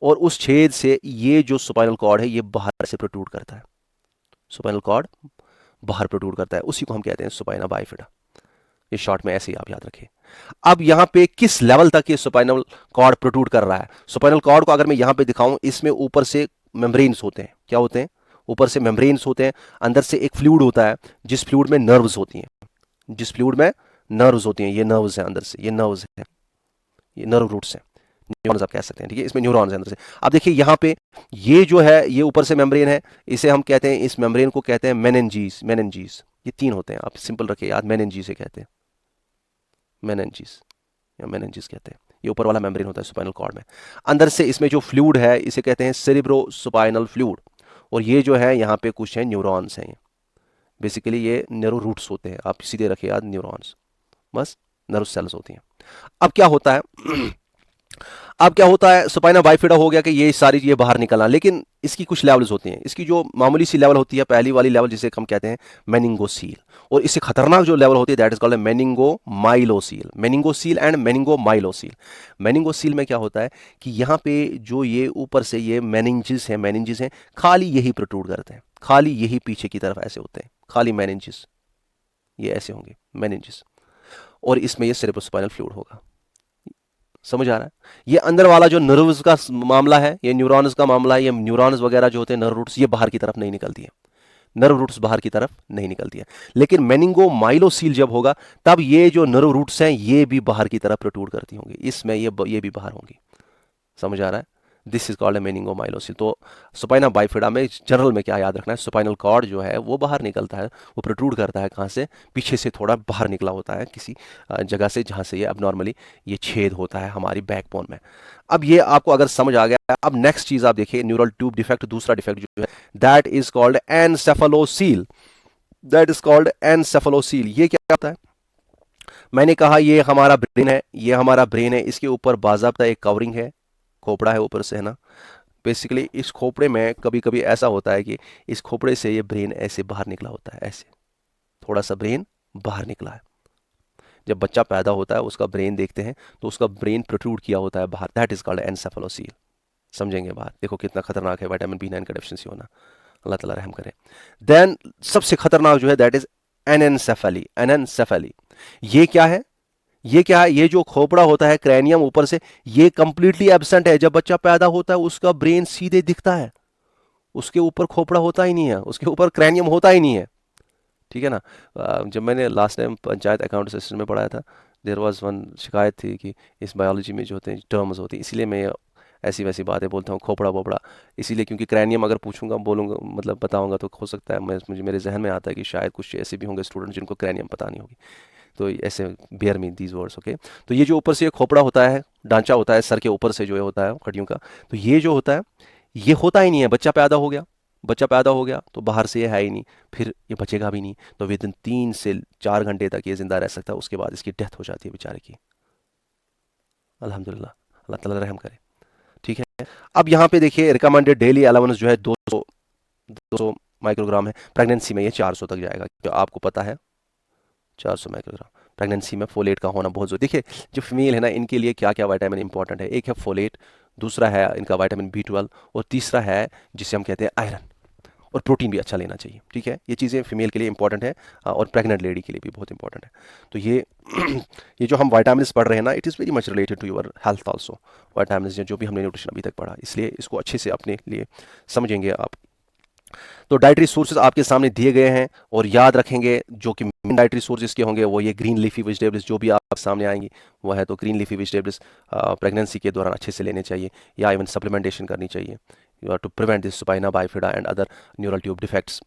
और उस छेद से ये जो स्पाइनल कॉर्ड है ये बाहर से प्रोट्रूड करता है। स्पाइनल कॉर्ड बाहर प्रोट्रूड करता है, उसी को हम कहते हैं सुपाइना बाइफिडा। ये शॉर्ट में ऐसे ही आप याद रखें। अब यहां पे किस लेवल तक ये स्पाइनल कॉर्ड प्रोट्रूड कर रहा है? स्पाइनल कॉर्ड को अगर मैं यहां पे दिखाऊं, इसमें ऊपर से मेम्ब्रेन्स होते हैं। क्या होते हैं? ऊपर से मेम्ब्रेन्स होते हैं, अंदर से एक फ्लूइड होता है, जिस फ्लूइड में नर्व्स होती हैं, जिस फ्लूइड में नर्व्स होती हैं, ये नर्व्स हैं अंदर से, ये नर्व्स हैं, ये नर्व रूट्स हैं, न्यूरॉन्स आप कह सकते हैं। ठीक है, इसमें न्यूरॉन्स हैं अंदर से। अब देखिए यहाँ पे ये जो है, ये ऊपर से मेम्ब्रेन है, इसे हम कहते हैं, इस मेम्ब्रेन को कहते हैं मेनिंजीज। मेनिंजीज ये तीन होते हैं, आप सिंपल रखिए याद, मेनिंजीज से कहते हैं, मेनिंजीज या मेनिंजीज कहते हैं। ये ऊपर वाला मेम्ब्रेन होता है स्पाइनल कॉर्ड में। अंदर से इसमें जो फ्लूइड है इसे कहते हैं सेरिब्रो स्पाइनल फ्लूइड, और ये जो है यहाँ पे कुछ है न्यूरॉन्स हैं। बेसिकली ये नर्व रूट्स होते हैं, आप सीधे रखिए याद, न्यूरॉन्स, बस नर्व सेल्स होती हैं। अब क्या होता है अब क्या होता है, सुपाइना बाइफिडा हो गया कि ये सारी चीजें बाहर निकलना, लेकिन इसकी कुछ लेवल्स होती हैं। इसकी जो मामूली सी लेवल होती है, पहली वाली लेवल, जिसे हम कहते हैं मेनिंगोसील, और इससे खतरनाक जो लेवल होती है दैट इज कॉल्ड मेनिंगोमाइलोसील। मेनिंगोसील एंड मेनिंगोमाइलोसील। मेनिंगोसील में क्या होता है कि यहाँ पे जो ये ऊपर से ये मेनिंजेस हैं, खाली यही प्रोट्रूड करते हैं, खाली यही पीछे की तरफ ऐसे होते हैं, खाली मेनिंजेस, ये ऐसे होंगे मेनिंजेस, और इसमें ये सेरेब्रोस्पाइनल फ्लूइड होगा। समझ आ रहा है? ये अंदर वाला जो नर्व्स का मामला है, ये न्यूरॉन्स का मामला है, ये न्यूरॉन्स वगैरह जो होते हैं नर्व रूट्स, ये बाहर की तरफ नहीं निकलती है, नर्व रूट्स बाहर की तरफ नहीं निकलती है। लेकिन मेनिंगोमाइलोसील जब होगा तब ये जो नर्व रूट्स हैं ये भी बाहर की तरफ प्रोट्रूड करती होंगी, इसमें ये भी बाहर होंगी। समझ आ रहा है? This is called meningomyelocele. तो सुपाइना बाइफिडा में जनरल में क्या याद रखना है, सुपाइनल कॉर्ड जो है वो बाहर निकलता है, वो प्रोट्रूड करता है कहाँ से, पीछे से थोड़ा बाहर निकला होता है किसी जगह से जहाँ से ये अबनॉर्मली ये छेद होता है हमारी बैकबोन में। अब ये आपको अगर समझ आ गया, अब नेक्स्ट चीज आप देखिए, न्यूरल ट्यूब डिफेक्ट, दूसरा डिफेक्ट जो है that is called encephalocele. That is called encephalocele. ये क्या होता है? मैंने कहा ये हमारा ब्रेन है, ये हमारा ब्रेन है, इसके ऊपर बाज़ाब्ता एक कवरिंग है, खोपड़ा है ऊपर से, है ना। बेसिकली इस खोपड़े में कभी कभी ऐसा होता है कि इस खोपड़े से ये ब्रेन ऐसे बाहर निकला होता है, ऐसे थोड़ा सा ब्रेन बाहर निकला है। जब बच्चा पैदा होता है उसका ब्रेन देखते हैं तो उसका ब्रेन प्रोट्रूड किया होता है बाहर, दैट इज कॉल्ड एनसेफेलोसील। समझेंगे बात? देखो कितना खतरनाक है विटामिन B9 का डेफिशिएंसी होना, अल्लाह ताला रहम करे। देन सबसे खतरनाक जो है दैट इज एनेन्सेफेली। एनेन्सेफेली ये क्या है? ये क्या है? ये जो खोपड़ा होता है क्रैनियम ऊपर से, ये कंप्लीटली एब्सेंट है। जब बच्चा पैदा होता है उसका ब्रेन सीधे दिखता है, उसके ऊपर खोपड़ा होता ही नहीं है, उसके ऊपर क्रैनियम होता ही नहीं है। ठीक है ना। जब मैंने last time panchayat account system में पढ़ाया था, देर वॉज वन शिकायत थी कि इस बायोलॉजी में जो होते हैं टर्म्स होती हैं, इसीलिए मैं ऐसी वैसी बातें बोलता हूँ, खोपड़ा वोपड़ा, इसीलिए क्योंकि क्रैनियम अगर पूछूंगा बोलूंगा मतलब बताऊंगा तो हो सकता है मुझे मेरे जहन में आता है कि शायद कुछ ऐसे भी होंगे स्टूडेंट जिनको क्रैनियम पता नहीं होगी, तो ऐसे bear me these words, okay. तो ये जो ऊपर से ये खोपड़ा होता है, ढांचा होता है सर के ऊपर से जो ये होता है हड्डियों का, तो ये जो होता है ये होता ही नहीं है। बच्चा पैदा हो गया, बच्चा पैदा हो गया तो बाहर से ये है ही नहीं, फिर ये बचेगा भी नहीं, तो विद इन 3 से 4 घंटे तक ये जिंदा रह सकता है, उसके बाद इसकी डेथ हो जाती है बेचारे की। अल्हम्दुलिल्लाह, अल्लाह ताला रहम करे। ठीक है। अब यहाँ पे देखिए रिकमेंडेड डेली अलाउंस जो है 200 माइक्रोग्राम है। प्रेगनेंसी में ये 400 तक जाएगा, जो आपको पता है 400 माइक्रोग्राम। प्रेगनेंसी में फोलेट का होना बहुत जरूरी। देखिए जो फीमेल है ना, इनके लिए क्या क्या विटामिन इंपॉर्टेंट है, एक है फोलेट, दूसरा है इनका विटामिन B12, और तीसरा है जिसे हम कहते हैं आयरन, और प्रोटीन भी अच्छा लेना चाहिए। ठीक है, ये चीज़ें फीमेल के लिए इंपॉर्टेंट है, और प्रेग्नेंट लेडी के लिए भी बहुत इंपॉर्टेंट है। तो ये ये जो हम विटामिन पढ़ रहे हैं ना, it is very much related to your health also. Vitamin जो भी हमने न्यूट्रिशन अभी तक पढ़ा, इसलिए इसको अच्छे से अपने लिए समझेंगे आप। तो डाइटरी सोर्सेज आपके सामने दिए गए हैं, और याद रखेंगे जो कि मेन डाइटरी सोर्सेज के होंगे वो ये ग्रीन लीफी वेजिटेबल्स जो भी आप सामने आएंगी वो है, तो ग्रीन लीफी वेजिटेबल्स प्रेगनेंसी के दौरान अच्छे से लेने चाहिए, या इवन सप्लीमेंटेशन करनी चाहिए to prevent this spina bifida and other neural tube defects